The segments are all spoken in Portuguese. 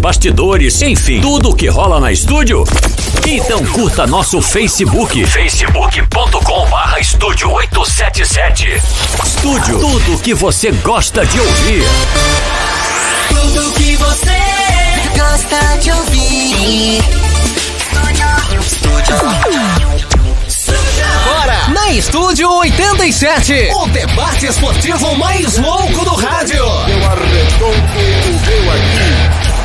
bastidores, enfim, tudo que rola na estúdio. Então curta nosso Facebook, facebook.com/estúdio 877. Estúdio, tudo que você gosta de ouvir. Tudo que você gosta de ouvir. Estúdio. Agora, na Estúdio 87, o debate esportivo mais louco do rádio. Eu arredondo o meu aqui.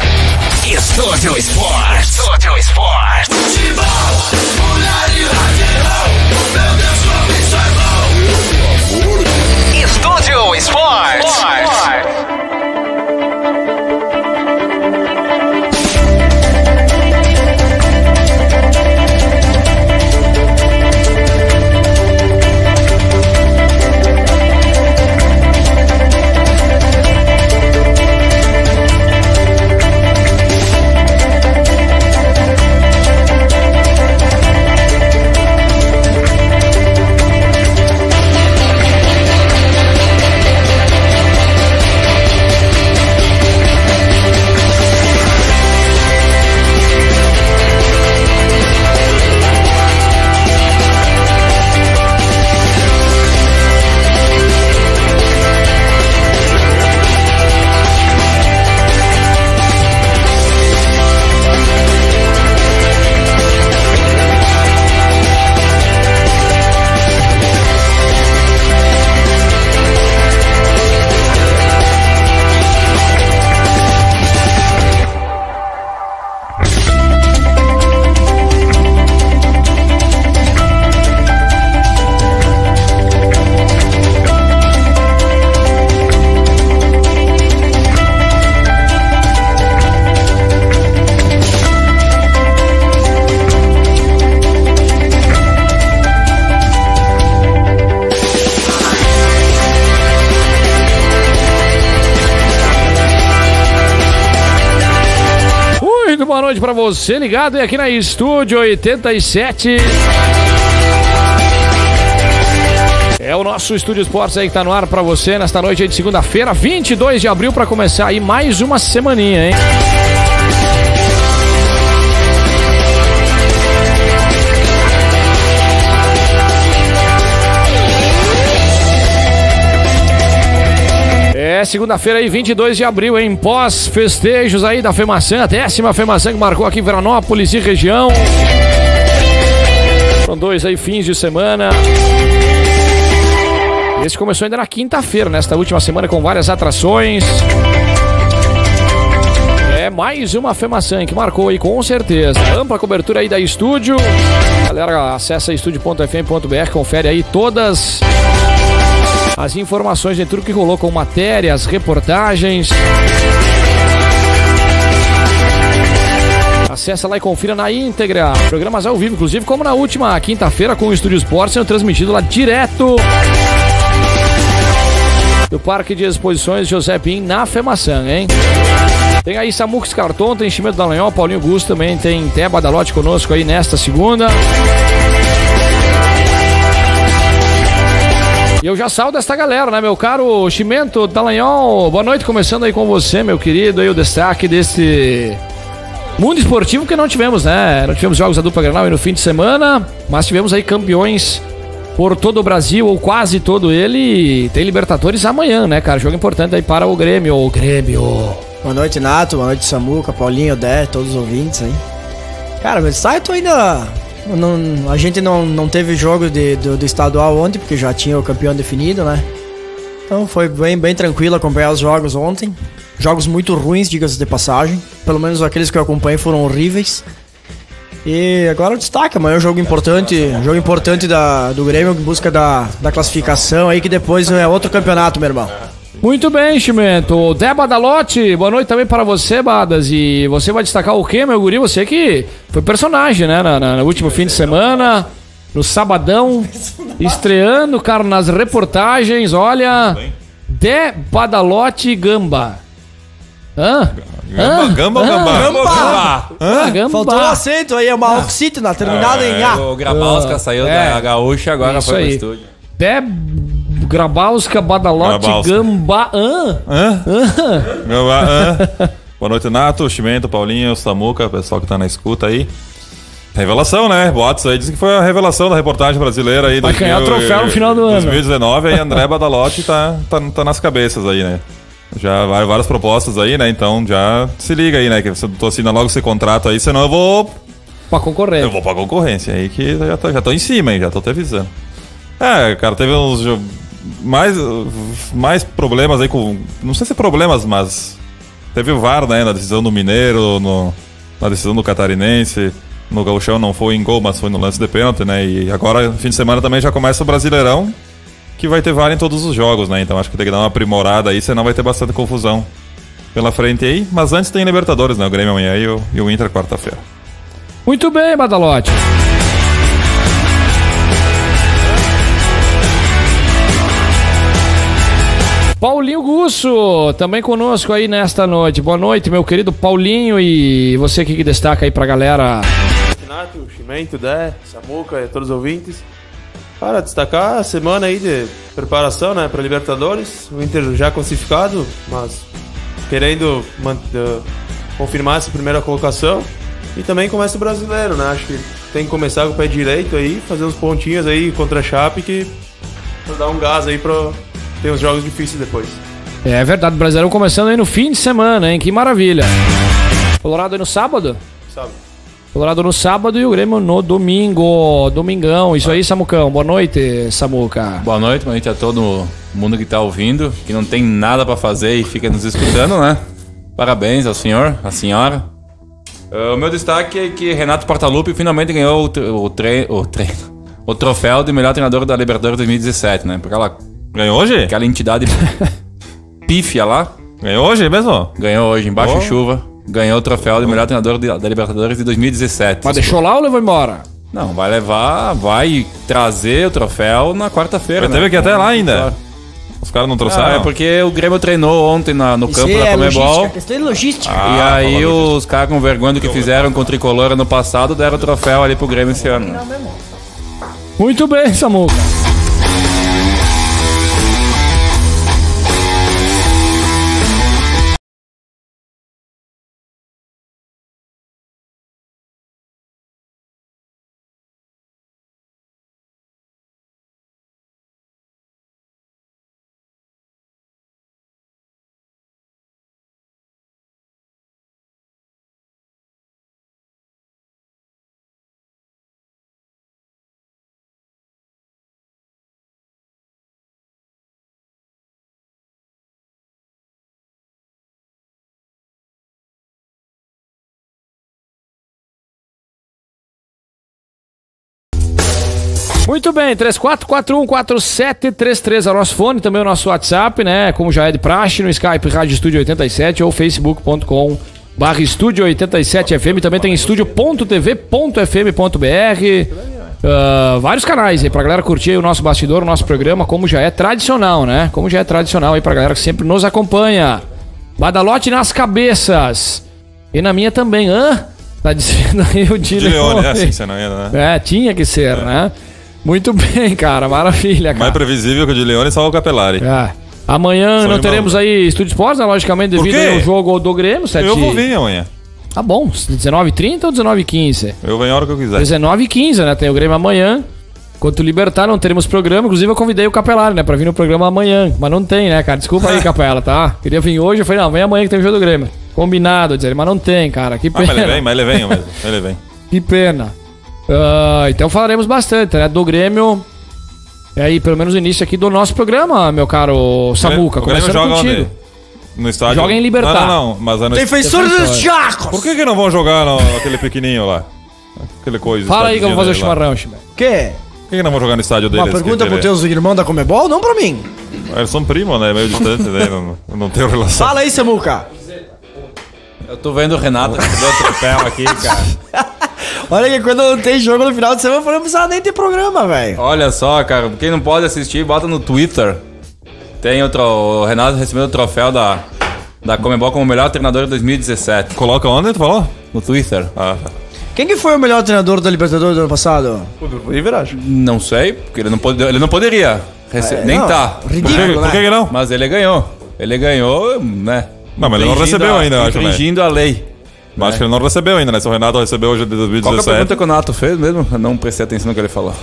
Estúdio Esporte. Estúdio Esporte. Futebol, mulher e rock, meu Deus, como isso é bom. Estúdio Esporte. Boa noite pra você, ligado aqui na Estúdio 87. É o nosso Estúdio Esportes aí que tá no ar pra você nesta noite aí de segunda-feira, 22 de abril, pra começar aí mais uma semaninha, hein? É segunda-feira aí, 22 de abril, em pós-festejos aí da FEMAÇã, a 10ª FEMAÇã que marcou aqui em Veranópolis e região. Foram 2 aí fins de semana. Esse começou ainda na quinta-feira, nesta última semana, com várias atrações. É mais uma FEMAÇã que marcou aí, com certeza. Ampla cobertura aí da Estúdio. Galera, acessa estúdio.fm.br, confere aí todas as informações de tudo que rolou, com matérias, reportagens. Acessa lá e confira na íntegra. Programas ao vivo, inclusive, como na última quinta-feira com o Estúdio Esportes, sendo transmitido lá direto do Parque de Exposições José Pim, na FEMAÇã, hein? Tem aí Samux Carton, tem Chimento Dallagnol, Paulinho Gusto também, tem Té Badalotti conosco aí nesta segunda. E eu já saúdo esta galera, né, meu caro Chimento Dallagnol? Boa noite, começando aí com você, meu querido, aí o destaque desse mundo esportivo que não tivemos, né? Não tivemos jogos da dupla Grenal aí no fim de semana, mas tivemos aí campeões por todo o Brasil, ou quase todo ele, e tem Libertadores amanhã, né, cara? Jogo importante aí para o Grêmio, Boa noite, Nato, boa noite, Samuca, Paulinho, Dé, todos os ouvintes aí. Cara, meu destaque ainda... a gente não teve jogo do estadual ontem, porque já tinha o campeão definido, né? Então foi bem tranquilo acompanhar os jogos ontem. Jogos muito ruins, diga-se de passagem. Pelo menos aqueles que eu acompanhei foram horríveis. E agora o destaque, amanhã é um jogo importante do Grêmio em busca da classificação aí, que depois é outro campeonato, meu irmão. Muito bem, Chimento. Té Badalotti, boa noite também para você, Badas. E você vai destacar o quê, meu guri? Você que foi personagem, né, no último fim de semana, no sabadão, estreando, cara, nas reportagens. Olha, Té Badalotti Gamba. Gamba. Faltou o acento aí, é uma oxítona terminada em A. O Grabowska saiu da gaúcha, agora foi pro estúdio. Té Grabowska Badalotti Gamba. Boa noite, Nato, Chimento, Paulinho, Samuca, pessoal que tá na escuta aí. Revelação, né? Boatos aí, dizem que foi a revelação da reportagem brasileira aí. Vai ganhar o troféu no final do ano. 2019, aí André Badalotti tá nas cabeças aí, né? Já várias propostas aí, né? Então já se liga aí, né? Que você tô assinando logo esse contrato aí, senão eu vou... Pra concorrência. Eu vou pra concorrência aí, que já tô em cima, hein? Já tô te avisando. Cara, teve uns... Mais problemas aí com... Não sei se problemas, mas... Teve o VAR, né? Na decisão do Mineiro, na decisão do Catarinense... No Gauchão não foi em gol, mas foi no lance de pênalti, né? E agora, fim de semana também já começa o Brasileirão, que vai ter VAR em todos os jogos, né? Então acho que tem que dar uma aprimorada aí, senão vai ter bastante confusão pela frente aí. Mas antes tem Libertadores, né? O Grêmio amanhã e o Inter quarta-feira. Muito bem, Badalotti. Paulinho Gusso, também conosco aí nesta noite. Boa noite, meu querido Paulinho. E você que destaca aí pra galera... Renato, Chimento, Dé, Samuca e todos os ouvintes. Para destacar a semana aí de preparação, né, para Libertadores. O Inter já classificado, mas querendo confirmar essa primeira colocação. E também começa o Brasileiro, né? Acho que tem que começar com o pé direito aí, fazer uns pontinhos aí contra a Chape, que pra dar um gás aí pra ter uns jogos difíceis depois. É verdade, o Brasileirão começando aí no fim de semana, hein? Que maravilha. Colorado aí no sábado? Sábado. Colorado no sábado e o Grêmio no domingo. Domingão. Isso aí, Samucão. Boa noite, Samuca. Boa noite a todo mundo que tá ouvindo, que não tem nada pra fazer e fica nos escutando, né? Parabéns ao senhor, à senhora. O meu destaque é que Renato Portaluppi finalmente ganhou o troféu de melhor treinador da Libertadores 2017, né? Porque ela ganhou hoje? Aquela entidade pífia lá. Ganhou hoje mesmo? Ganhou hoje, embaixo chuva. Ganhou o troféu de melhor treinador da Libertadores de 2017. Mas deixou lá ou levou embora? Não, vai trazer o troféu na quarta-feira. Teve que ir até lá ainda. Os caras não trouxeram? É porque o Grêmio treinou ontem no campo da Comebol. Questão de logística. E aí os caras com vergonha do que fizeram com o Tricolor ano passado deram o troféu ali pro Grêmio esse ano. Muito bem, Samuca. Muito bem, 34414733 é o nosso fone, também o nosso WhatsApp, né? Como já é de praxe, no Skype Rádio Estúdio 87 ou facebook.com/Estúdio 87 FM. Também tem estúdio.tv.fm.br. Vários canais aí pra galera curtir o nosso bastidor, o nosso programa, como já é tradicional, né? Como já é tradicional aí pra galera que sempre nos acompanha. Badalotti nas cabeças. E na minha também, Tá dizendo aí o Dileone. Assim você não ia, né? Tinha que ser, né? Muito bem, cara. Maravilha, cara. Mais previsível que o Dileone, só o Capelari. Amanhã não teremos aí Estúdio Esportes, né? Logicamente, devido ao jogo do Grêmio. Eu vou vir amanhã. Tá bom. 19h30 ou 19h15? Eu venho a hora que eu quiser. 19h15, né? Tem o Grêmio amanhã. Enquanto o Libertar não teremos programa. Inclusive eu convidei o Capelari, né? Pra vir no programa amanhã. Mas não tem, né, cara? Desculpa aí, Capela, tá? Queria vir hoje. Eu falei, não, vem amanhã que tem o jogo do Grêmio. Combinado, dizer, mas não tem, cara. Que pena. Mas ele vem mesmo. Ele vem. Que pena. Então falaremos bastante, né? Do Grêmio. E aí, pelo menos o início aqui do nosso programa, meu caro Samuca. O Grêmio joga contigo. onde? No estádio? Joga em Libertar. Não. Mas é no Defensor dos Jacos! Por que não vão jogar aquele pequenininho lá? Aquele coisa. Fala aí que eu vou fazer o chimarrão, Chimé. Que? Por que não vão jogar no estádio deles? Uma pergunta pro teus irmãos da Comebol, não pra mim. Eles são primos, né? Meio distante, né? Não tem relação. Fala aí, Samuca. Eu tô vendo o Renato que deu o troféu aqui, cara. Olha que quando não tem jogo no final de semana, eu não precisava nem ter programa, velho. Olha só, cara. Quem não pode assistir, bota no Twitter. Tem o Renato recebendo o troféu da Comebol como melhor treinador de 2017. Coloca onde, tu falou? No Twitter. Quem que foi o melhor treinador da Libertadores do ano passado? O River, acho. Não sei, porque ele não poderia. Nem não, tá. Ridículo, Por que não? Mas ele ganhou. Ele ganhou, né? Não, mas ele não recebeu ainda, eu acho, né? Infringindo a lei. Mas acho que ele não recebeu ainda, né? Se o Renato recebeu hoje de Qual que é a 2017. pergunta que o Nato fez mesmo? Eu não prestei atenção no que ele falou.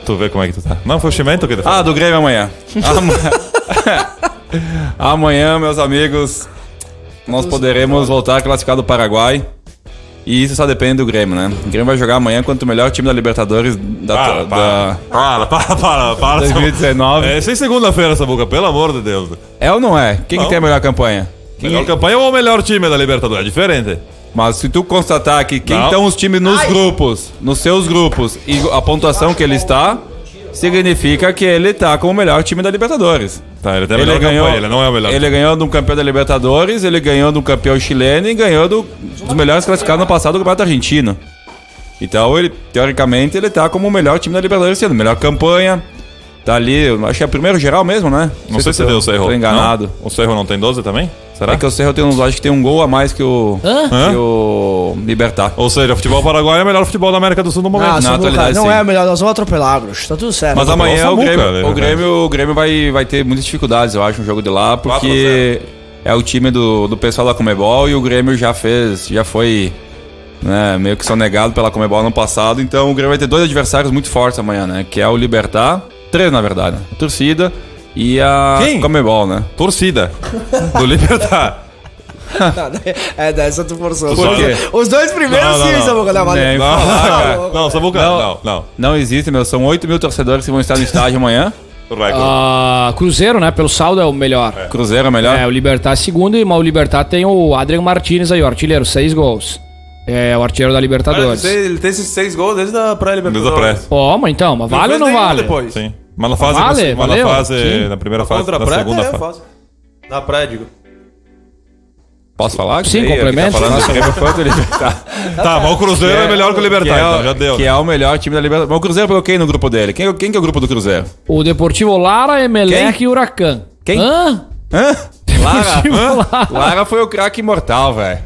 Tu vê como é que tu tá. Não, foi o Chimento que ele falou. Ah, do Grêmio amanhã. Amanhã, meus amigos, nós poderemos voltar a classificar do Paraguai. E isso só depende do Grêmio, né? O Grêmio vai jogar amanhã contra o melhor time da Libertadores da Para. 2019. É sem segunda-feira essa boca, pelo amor de Deus. É ou não é? Quem que tem a melhor campanha? Melhor campanha ou o melhor time da Libertadores? É diferente. Mas se tu constatar que quem Não. estão os times nos grupos, nos seus grupos, e a pontuação que ele está, significa que ele tá como o melhor time da Libertadores. Tá, ele tem a melhor campanha, ele não é o melhor. Ele ganhou de um campeão da Libertadores, ele ganhou de um campeão chileno e ganhou dos melhores classificados no passado do Campeonato Argentino. Então, ele, teoricamente, ele tá como o melhor time da Libertadores, sendo melhor campanha. Tá ali, acho que é o primeiro geral mesmo, né? Não sei se deu o Cerro. Tô enganado. Não? O Cerro não tem 12 também? Será? É que o Cerro tem acho que tem um gol a mais que o Libertad. Ou seja, o futebol paraguaio é o melhor futebol da América do Sul no momento. Ah, Na Samuca, atualidade, não sim. é melhor, nós vamos atropelar, bruxo. Tá tudo certo. Mas amanhã Samuca, o Grêmio vai ter muitas dificuldades, eu acho, no jogo de lá, porque é o time do pessoal da Comebol e o Grêmio já foi, né, meio que sonegado pela Comebol no passado. Então o Grêmio vai ter 2 adversários muito fortes amanhã, né? Que é o Libertad, 3 na verdade, né? A torcida e a Comebol, né? Torcida. Do Libertad. É, dessa tu forçou. Por quê? Os 2 primeiros Não, sim, não. Samuca, da Nem Valeu. falar, Não, Samuca, não. Não existe, meu. São 8 mil torcedores que vão estar no estádio amanhã. O recorde. Cruzeiro, né? Pelo saldo é o melhor. Cruzeiro é melhor. É, o Libertad é segundo, mas o Libertad tem o Adrian Martínez aí, o artilheiro, 6 gols. É o artilheiro da Libertadores. Ele tem esses 6 gols desde a pré-Libertadores. Desde a pré. Ó, mas então, mas vale ou não fez nenhum vale? Depois. Sim. Mas na fase, Vale, valeu. Sim. na primeira fase, Contra a na pré, segunda fase. fácil. Na pré, digo. Posso falar? Sim, Sei, complemento. aqui tá falando do Grêmio quanto o Libertad. Tá, mas o Cruzeiro é melhor que o Libertad, então já deu. Que é o melhor time da Libertadores. Mas o Cruzeiro pegou quem no grupo dele? Quem que é o grupo do Cruzeiro? O Deportivo Lara, Emelec e Huracan. Quem? Hã? Lara foi o craque imortal, velho.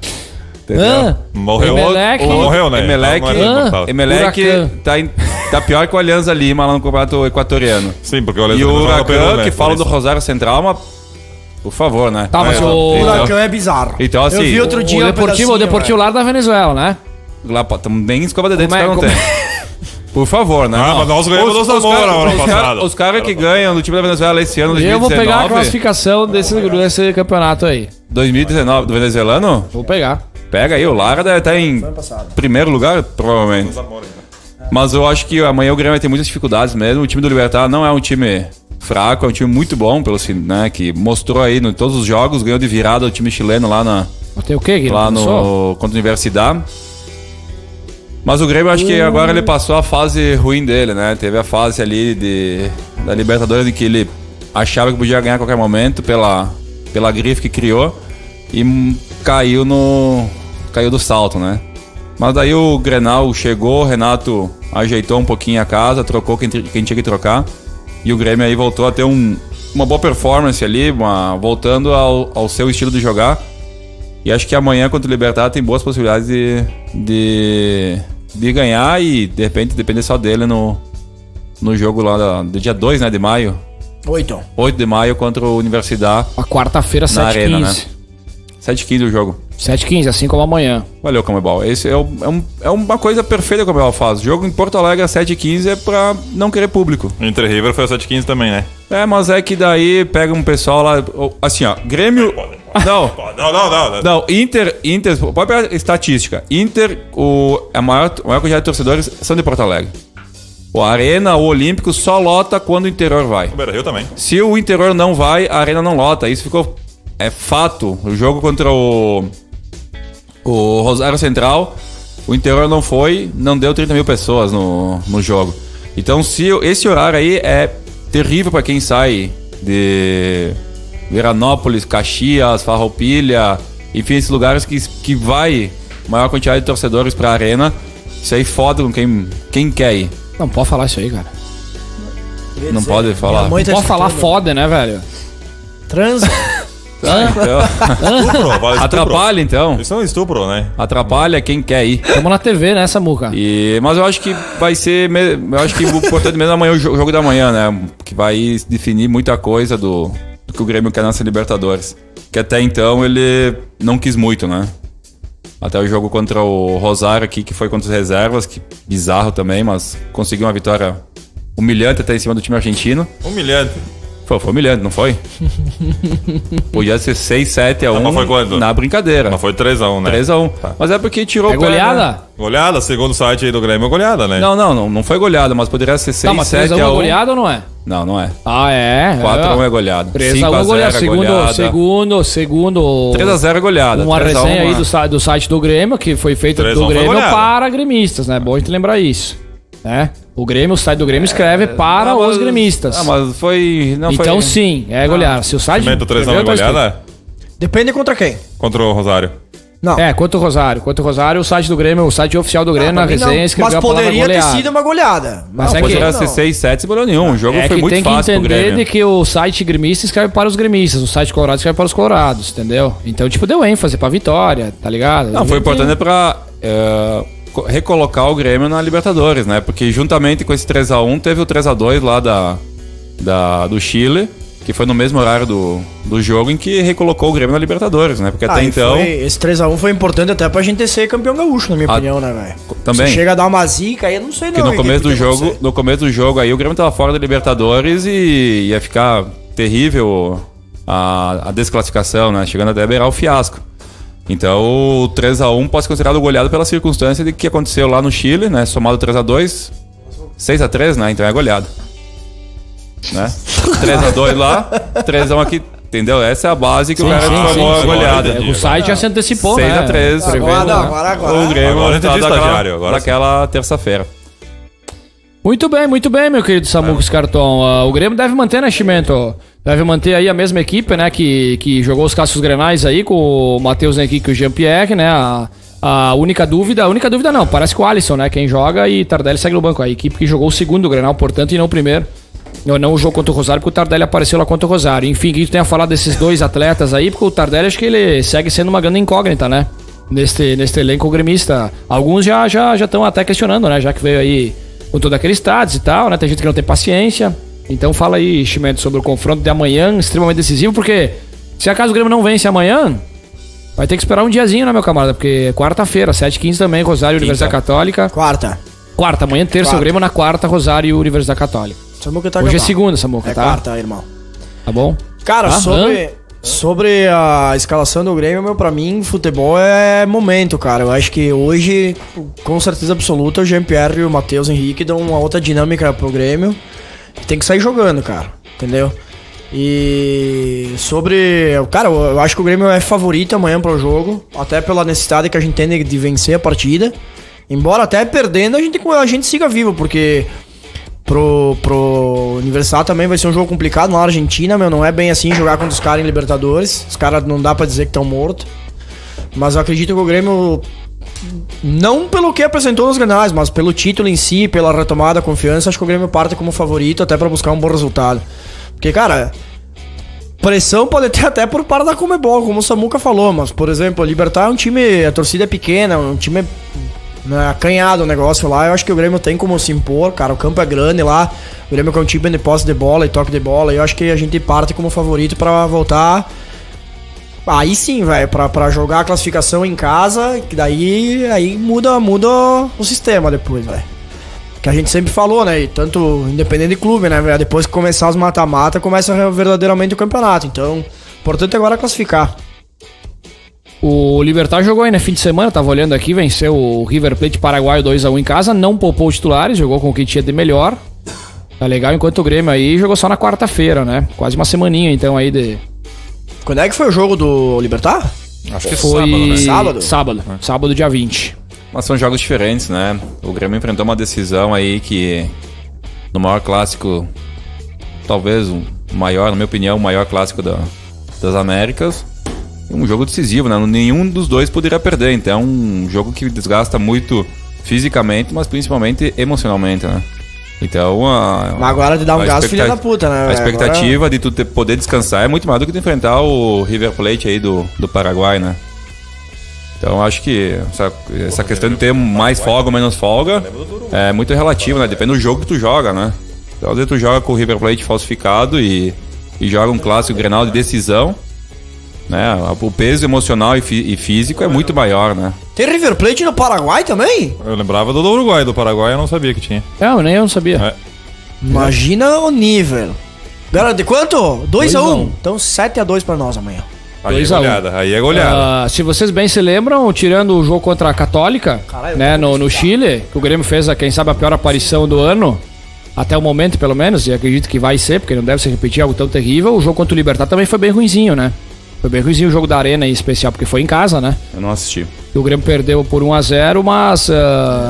Hã? Morreu, Emelec. morreu, né? Emelec. Então não era imortal. Emelec Huracan. tá pior que o Alianza Lima lá no campeonato equatoriano. Sim, porque o E Alessandro o joga pelo, Huracan, né? que fala Por do isso. Rosário Central, mas... Por favor, né? Tá, mas o... O Huracan é bizarro. Então, assim, Eu vi outro dia O um Deportivo pedacinho, Lara da Venezuela, né? Lá, nem escova de dente os Como é- caras não tem. Por favor, né? Ah, mas nós ganhamos do Zamora no ano passado. Os caras que ganham do time da Venezuela esse ano, Eu vou pegar a 2019... classificação desse campeonato aí. 2019, do venezuelano? Vou pegar. Pega aí, o Lara deve estar em primeiro lugar, provavelmente. Mas eu acho que amanhã o Grêmio vai ter muitas dificuldades mesmo. O time do Libertad não é um time fraco, é um time muito bom, né, que mostrou aí em todos os jogos, ganhou de virada o time chileno lá, Tem o quê, Guilherme? lá contra a Universidade. Mas o Grêmio, acho que agora ele passou a fase ruim dele, né? Teve a fase ali da Libertadores em que ele achava que podia ganhar a qualquer momento pela grife que criou e caiu do salto, né? Mas daí o Grenal chegou, o Renato ajeitou um pouquinho a casa, trocou quem tinha que trocar e o Grêmio aí voltou a ter uma boa performance ali, voltando ao seu estilo de jogar. E acho que amanhã contra o Libertad tem boas possibilidades de ganhar e de repente depender só dele no jogo lá do dia 2, né, de maio. 8 de maio contra o Universidade. A quarta-feira, na 7h15. Arena, né? 7h15 o jogo. 7h15, assim como amanhã. Valeu, Comebol. Esse é uma coisa perfeita que o Comebol faz. O jogo em Porto Alegre às 7h15 é pra não querer público. Entre River foi às 7h15 também, né? É, mas é que daí pega um pessoal lá... Assim, ó, Grêmio... Não. Não, Inter... Pode pegar a estatística. Inter, a maior quantidade de torcedores são de Porto Alegre. A Arena, o Olímpico, só lota quando o interior vai. O Beira-Rio também. Se o interior não vai, a Arena não lota. Isso ficou... É fato. O jogo contra o Rosário Central, o interior não foi, não deu 30 mil pessoas no jogo. Então, esse horário aí é terrível para quem sai de Veranópolis, Caxias, Farroupilha, enfim, esses lugares que vai maior quantidade de torcedores pra Arena. Isso aí foda com quem quer ir. Não pode falar isso aí, cara. Não pode falar. Não pode falar foda, né, velho? Trans. Estupro, vale estupro. Atrapalha, então. Isso é um estupro, né? Atrapalha quem quer ir. Estamos na TV, né, Samuca? Mas eu acho que vai ser... Eu acho que o importante mesmo é amanhã, o jogo da manhã, né? Que vai definir muita coisa do do que o Grêmio quer nessa Libertadores. Que até então ele não quis muito, né? Até o jogo contra o Rosário aqui, que foi contra as reservas, que bizarro também, mas conseguiu uma vitória humilhante até em cima do time argentino. Humilhante. Foi humilhante, não foi? Podia ser 6-7-1 mas foi quando? na brincadeira. Mas foi 3-1, né? 3-1. Mas é porque tirou É o pé, goleada? né? Goleada, segundo o site aí do Grêmio, é goleada, né? Não foi goleada, mas poderia ser 6-7-1. Tá, mas 3x1 é goleada ou não é? Não, não é. Ah, é? 4x1 é goleada. 3x1 é goleada. Segundo 3x0 é goleada. uma 3x1 resenha aí do site do Grêmio, que foi feita 3x1 do foi Grêmio goleada. para gremistas, né? Bom a gente lembrar isso. Né? O site do Grêmio escreve para os gremistas. Ah, mas foi... Não então foi... sim, é goleada. Se o site... Cimento 3x1 é escreveu, tá escrito. goleada? Depende contra quem. Contra o Rosário. Não. É, quanto o Rosário. O site do Grêmio, o site oficial do Grêmio, na Pra mim, resenha, não. escreveu Mas a palavra poderia ter goleada. sido uma goleada. Mas Não, é que- Poderia não. ser 6-7 sem problema nenhum. O jogo É foi que muito tem que fácil pro entender Grêmio. de que o site gremista escreve para os gremistas, o site colorado escreve para os colorados, entendeu? Então, tipo, deu ênfase pra vitória, tá ligado? Não, foi importante pra recolocar o Grêmio na Libertadores, né? Porque juntamente com esse 3x1 teve o 3x2 lá do Chile, que foi no mesmo horário do jogo em que recolocou o Grêmio na Libertadores, né? Porque até e então... esse 3x1 foi importante até pra gente ser campeão gaúcho, na minha opinião, né, velho? Também. Se chega a dar uma zica, aí eu não sei não. Porque no o que começo do podia jogo, acontecer. no começo do jogo aí o Grêmio tava fora da Libertadores e ia ficar terrível a desclassificação, né? Chegando até a beirar o fiasco. Então o 3x1 pode ser considerado goleado pela circunstância de que aconteceu lá no Chile, né? Somado 3x2, 6x3, né? Então é goleado. Né? 3x2 lá, 3x1 aqui. Entendeu? Essa é a base que o cara transformou a goleada. É, o site já se antecipou, 6x3. Agora. O Grêmio Agora entendi resultado estagiário, agora daquela terça-feira. Muito bem, meu querido Samuco Carton. O Grêmio deve manter, né, Chimento? Deve manter aí a mesma equipe, né, que jogou os Cassius Grenais aí, com o Matheus Henrique e o Jean-Pierre, né, a única dúvida não, parece que o Alisson, né, quem joga e Tardelli segue no banco. A equipe que jogou o segundo Grenal, portanto, e não o primeiro. Não o jogo contra o Rosário, porque o Tardelli apareceu lá contra o Rosário. Enfim, o que tu tem a falar desses dois atletas aí, porque o Tardelli acho que ele segue sendo uma grande incógnita, né, neste elenco gremista. Alguns já estão até questionando, né, já que veio aí com todo aquele status e tal, né? Tem gente que não tem paciência. Então fala aí, Chimento, sobre o confronto de amanhã, extremamente decisivo, porque se acaso o Grêmio não vence amanhã, vai ter que esperar um diazinho, né, meu camarada? Porque quarta-feira, 7h15 também, Rosário e Universidade Católica. Quarta. Quarta, amanhã terça, o Grêmio na quarta, Rosário e Universidade Católica. Samuca tá Hoje é acabado. segunda, Samuca, É tá? quarta, irmão. Tá bom? Cara, sobre a escalação do Grêmio, meu, pra mim, futebol é momento, cara. Eu acho que hoje, com certeza absoluta, o Jean-Pierre e o Matheus Henrique dão uma outra dinâmica pro Grêmio. Tem que sair jogando, cara. Entendeu? E sobre... Cara, eu acho que o Grêmio é favorito amanhã pro jogo. Até pela necessidade que a gente tem de vencer a partida. Embora até perdendo, a gente siga vivo, porque... Pro Universidade também vai ser um jogo complicado na Argentina, meu. Não é bem assim jogar contra os caras em Libertadores. Os caras não dá pra dizer que estão mortos. Mas eu acredito que o Grêmio, não pelo que apresentou nos Grenais, mas pelo título em si, pela retomada da confiança, acho que o Grêmio parte como favorito até pra buscar um bom resultado. Porque, cara, pressão pode ter até por parte da Conmebol, como o Samuca falou. Mas, por exemplo, o Libertad é um time, a torcida é pequena, um time... acanhado o negócio lá. Eu acho que o Grêmio tem como se impor, cara. O campo é grande lá. O Grêmio é um time de posse de bola e toque de bola. E eu acho que a gente parte como favorito pra voltar. Aí sim, velho, pra jogar a classificação em casa. Que daí aí muda o sistema depois, velho. Que a gente sempre falou, né? E tanto independente de clube, né, velho? Depois que começar os mata-mata, começa verdadeiramente o campeonato. Então, o importante agora é classificar. O Libertad jogou aí, né, fim de semana, tava olhando aqui, venceu o River Plate Paraguaio 2x1 em casa, não poupou os titulares, jogou com o que tinha de melhor. Tá legal, enquanto o Grêmio aí jogou só na quarta-feira, né? Quase uma semaninha, então, aí de... Quando é que foi o jogo do Libertad? Acho que Foi sábado, né? Sábado, dia 20. Mas são jogos diferentes, né? O Grêmio enfrentou uma decisão aí que... No maior clássico... Talvez o maior, na minha opinião, o maior clássico das Américas... Um jogo decisivo, né? Nenhum dos dois poderia perder. Então é um jogo que desgasta muito fisicamente, mas principalmente emocionalmente, né? Então Mas agora de dar um gás, filha da puta, né? A expectativa de tu poder descansar é muito mais do que tu enfrentar o River Plate aí do Paraguai, né? Então acho que essa questão de ter mais folga ou menos folga é muito relativa, né? Depende do jogo que tu joga, né? Então às vezes tu joga com o River Plate falsificado e e joga um clássico Grenal de decisão, né? O peso emocional e físico é muito maior, né? Tem River Plate no Paraguai também? Eu lembrava do Uruguai, do Paraguai eu não sabia que tinha. Nem eu não sabia. É. Imagina o nível. Galera, de quanto? 2 a 1. 2-1. Então 7-2 pra nós amanhã. Aí é 2 a 1. goleada, aí é goleada. Se vocês bem se lembram, tirando o jogo contra a Católica, Caralho, né, eu tô no Chile, que o Grêmio fez, quem sabe, a pior aparição do ano, até o momento pelo menos, e acredito que vai ser, porque não deve se repetir algo tão terrível, o jogo contra o Libertad também foi bem ruinzinho, né? Foi bem ruinzinho o jogo da Arena em especial, porque foi em casa, né? Eu não assisti. E o Grêmio perdeu por 1 a 0, mas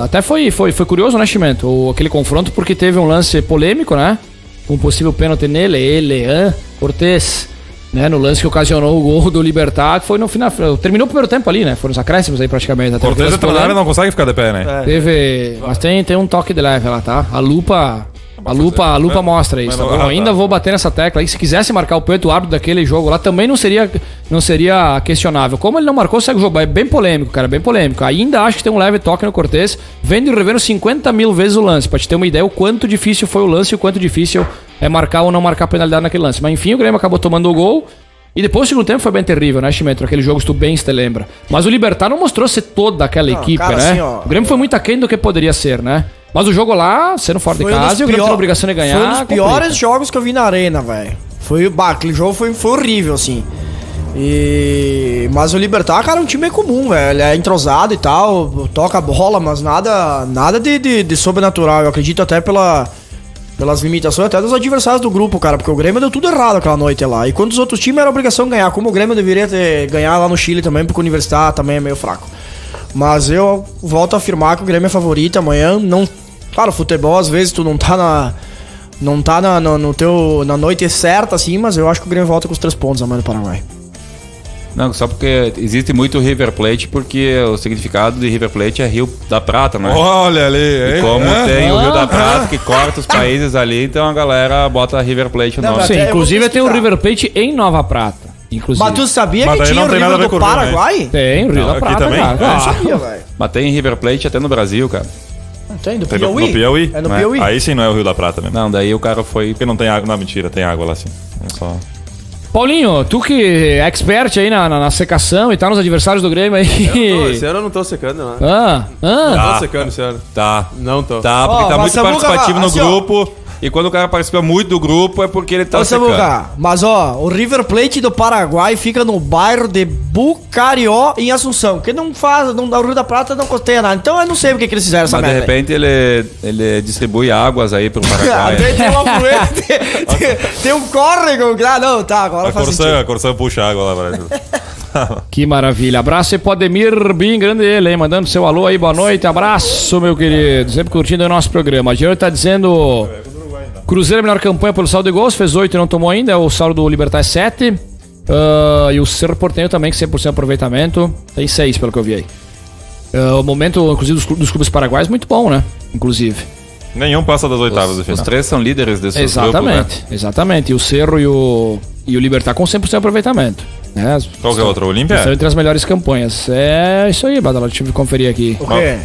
até foi curioso, né, Chimento? Aquele confronto, porque teve um lance polêmico, né? Um possível pênalti nele, Cortez, né? No lance que ocasionou o gol do Libertad, que foi no final. Terminou o primeiro tempo ali, né? Foram os acréscimos aí praticamente. Cortez entra na área e não consegue ficar de pé, né? Teve. Mas tem um toque de leve lá, tá? A lupa mostra isso, tá bom? Ainda vou bater nessa tecla aí. Se quisesse marcar o pênalti, o árbitro daquele jogo lá também não seria questionável. Como ele não marcou, segue o jogo. É bem polêmico, cara, bem polêmico. Ainda acho que tem um leve toque no Cortez. Vendo e revendo 50 mil vezes o lance, pra te ter uma ideia o quanto difícil foi o lance e o quanto difícil é marcar ou não marcar a penalidade naquele lance. Mas enfim, o Grêmio acabou tomando o gol. E depois o segundo tempo foi bem terrível, né, Chimento? Aquele jogo, se tu bem se te lembra. Mas o Libertad não mostrou ser toda aquela equipe, cara, né? assim, ó, o Grêmio foi muito aquém do que poderia ser, né? Mas o jogo lá, sendo fora de Foi um dos casa, e o Grêmio tem a obrigação de ganhar. Foi um dos complica. piores jogos que eu vi na arena, velho. Aquele jogo foi horrível, assim. Mas o Libertad, cara, é um time meio comum, velho. Ele é entrosado e tal, toca a bola, mas nada de sobrenatural. Eu acredito até pelas limitações até dos adversários do grupo, cara. Porque o Grêmio deu tudo errado aquela noite lá. E quando os outros times era obrigação de ganhar, como o Grêmio deveria ter ganhado lá no Chile também, porque o Universidade também é meio fraco. Mas eu volto a afirmar que o Grêmio é favorito amanhã. Não, claro, futebol às vezes tu não tá na noite certa assim, mas eu acho que o Grêmio volta com os 3 pontos amanhã no Paraguai. Não, só porque existe muito River Plate, porque o significado de River Plate é Rio da Prata, né? Olha ali, E hein? como tem o Rio da Prata que corta os países ali, então a galera bota River Plate no Não, nome. Sim, Até eu inclusive vou tem o explicar. River Plate em Nova Prata. Inclusive. Mas tu sabia Mas que daí tinha não o tem nada River a ver do com o Rio, né? Paraguai? Tem o Rio Não, da aqui Prata, também? cara. É, Claro. Sabia, velho. Mas tem River Plate até no Brasil, cara. Não tem, do Tem Piauí? no Piauí? É no Né? Piauí. Aí sim não é o Rio da Prata mesmo. Não, daí o cara foi... Porque não tem água. Não, mentira, tem água lá sim. É só... Paulinho, tu que é expert aí na secação e tá nos adversários do Grêmio aí. Esse ano eu não tô secando, né? Ah, Tô secando esse ano. Tá. Não tô. Tá, porque Ó, tá mas muito Samuca, participativo no assim, ó. grupo. E quando o cara participa muito do grupo é porque ele tá Ô, secando. Samuca, mas ó, o River Plate do Paraguai fica no bairro de Bucarió, em Assunção. Que não faz, não, o Rio da Prata não costeia nada. Então eu não sei porque que eles fizeram essa Mas de merda. repente ele distribui águas aí pro Paraguai. Até tem uma fluente, tem um córrego. Ah, não, tá, agora faz sentido. A Corsã puxa água lá, Brasil. que maravilha. Abraço aí pro Ademir Bim, grande ele, hein? Mandando seu alô aí, boa noite. Abraço, meu querido. Sempre curtindo o nosso programa. A Gerard tá dizendo... Cruzeiro é a melhor campanha pelo saldo de gols, fez 8 e não tomou ainda. O saldo do Libertad é 7. E o Cerro Porteño também, que 100% aproveitamento. Tem 6, pelo que eu vi aí. O momento, inclusive, dos clubes paraguaios, muito bom, né? Inclusive. Nenhum passa das oitavas de Os final. 3 são líderes desse grupo, Exatamente, né? exatamente. E o Cerro e o Libertad com 100% aproveitamento. Né? Qual que é o outro? O Olímpia? Estão entre as melhores campanhas. É isso aí, Badala. Deixa eu conferir aqui. O quê?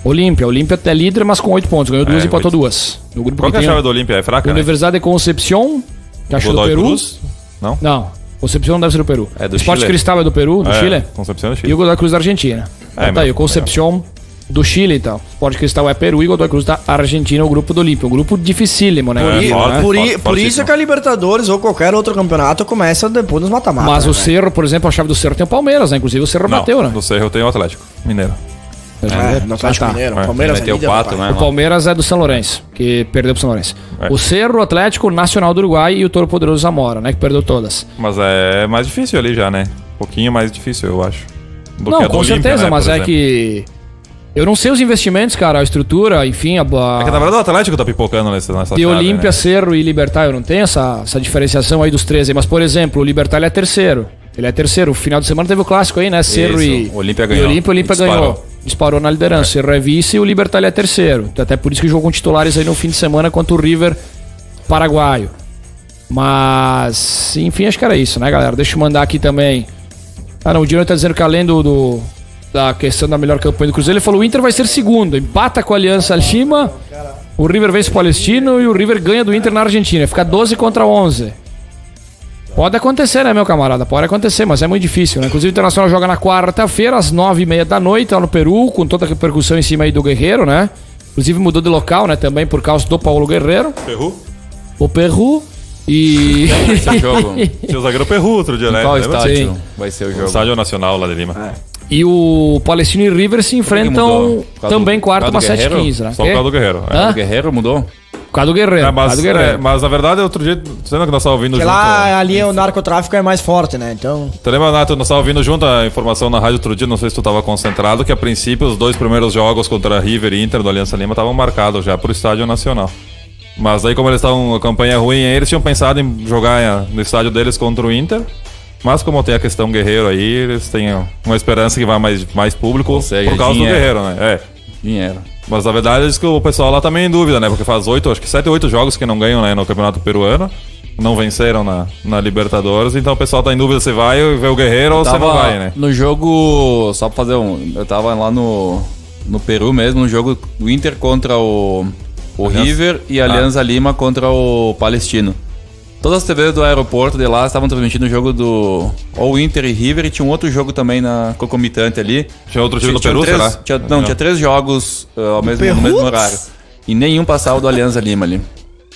Olímpia é líder, mas com 8 pontos. Ganhou 2 e empatou 8. 2. No grupo Qual que é a tem chave do Olímpia? É fraca, né? Universidade de Concepción, que acho do Godoy Peru. Cruz? Não? Não, Concepción não deve ser do Peru. É do Sport Chile. Cristal é do Peru, do É, Chile. Concepción do E Chile. o Godoy Cruz da Argentina. Então tá aí, o Concepción do Chile, então. Sport Cristal é Peru e Godoy Cruz da Argentina, o grupo do Olímpia. Um grupo dificílimo, né? É, Inclusive, forte. né? Por fortíssimo. isso que a Libertadores ou qualquer outro campeonato começa depois nos mata-mata. Mas né, o velho? Cerro, por exemplo, a chave do Cerro tem o Palmeiras, né? Inclusive o Cerro Não, bateu, né? do Cerro tem o Atlético Mineiro. É, no Atlético Ah, tá. Mineiro. É, Palmeiras Meteu líder, 4, rapaz. né? O Palmeiras é do São Lourenço, que perdeu pro São Lourenço. É. O Cerro, o Atlético, o Nacional do Uruguai e o Toro Poderoso Zamora, né? Que perdeu todas. Mas é mais difícil ali já, né? Um pouquinho mais difícil, eu acho. Do Não, que a do com Olímpia, certeza, né, mas por é exemplo. que... Eu não sei os investimentos, cara, a estrutura, enfim, É que na verdade o Atlético tá pipocando nessa de chave, Olímpia, né? Cerro e Libertad, eu não tenho essa diferenciação aí dos três aí. Mas, por exemplo, o Libertad ele é terceiro. Ele é terceiro. O final de semana teve o clássico aí, né? Cerro Isso, e... o Olímpia ganhou. E o Olímpia Disparou. ganhou. Disparou na liderança. Cerro é vice e o Libertad ele é terceiro. Até por isso que jogou com titulares aí no fim de semana contra o River paraguaio. Mas, enfim, acho que era isso, né, galera? Deixa eu mandar aqui também. Ah, não, o Dino tá dizendo que além da questão da melhor campanha do Cruzeiro, ele falou: o Inter vai ser segundo, empata com a Aliança Lima, o River vence o Palestino e o River ganha do Inter na Argentina. Fica 12 contra 11. Pode acontecer, né, meu camarada? Pode acontecer, mas é muito difícil, né? Inclusive o Internacional joga na quarta-feira, às 9h30 da noite, lá no Peru, com toda a repercussão em cima aí do Guerreiro, né? Inclusive mudou de local, né, também por causa do Paulo Guerreiro. Peru? O Peru e... Esse jogo. Tinha o zagueiro Peru outro dia, né? Qual Lembra? estádio Sim. vai ser o O jogo? Estádio Nacional lá de Lima. E o Palestino e River se enfrentam mudou? Por causa também do- quarta, por umas causa do 7h15, né? Só por causa do Guerreiro. Hã? O Guerreiro mudou? Por causa do Guerreiro. por causa do Guerreiro. Mas na verdade, outro dia, você lembra que nós estávamos ouvindo Porque junto? lá ali o narcotráfico é mais forte, né? Então. Você lembra, Nato, nós estávamos ouvindo junto a informação na rádio outro dia, não sei se tu estava concentrado, que a princípio os 2 primeiros jogos contra River e Inter do Aliança Lima estavam marcados já pro Estádio Nacional. Mas aí, como eles estavam com a campanha ruim, aí eles tinham pensado em jogar no estádio deles contra o Inter. Mas como tem a questão Guerreiro aí, eles têm uma esperança que vá mais público Consegue por causa dinheiro. do Guerreiro, né? É. Dinheiro. Mas na verdade diz que o pessoal lá tá meio em dúvida, né? Porque faz 7 ou 8 jogos que não ganham, né, no Campeonato Peruano. Não venceram na Libertadores, então o pessoal tá em dúvida se vai ver o Guerreiro ou se não vai, né? No jogo, só pra fazer eu tava lá no Peru mesmo, no jogo do Inter contra o River e Alianza Lima contra o Palestino. Todas as TVs do aeroporto de lá estavam transmitindo o jogo do ou Inter e River e tinha um outro jogo também na concomitante ali. Tinha outro time no Tinha Peru, três- será? Tinha 3 jogos no mesmo Peru? horário. E nenhum passava do Alianza Lima ali.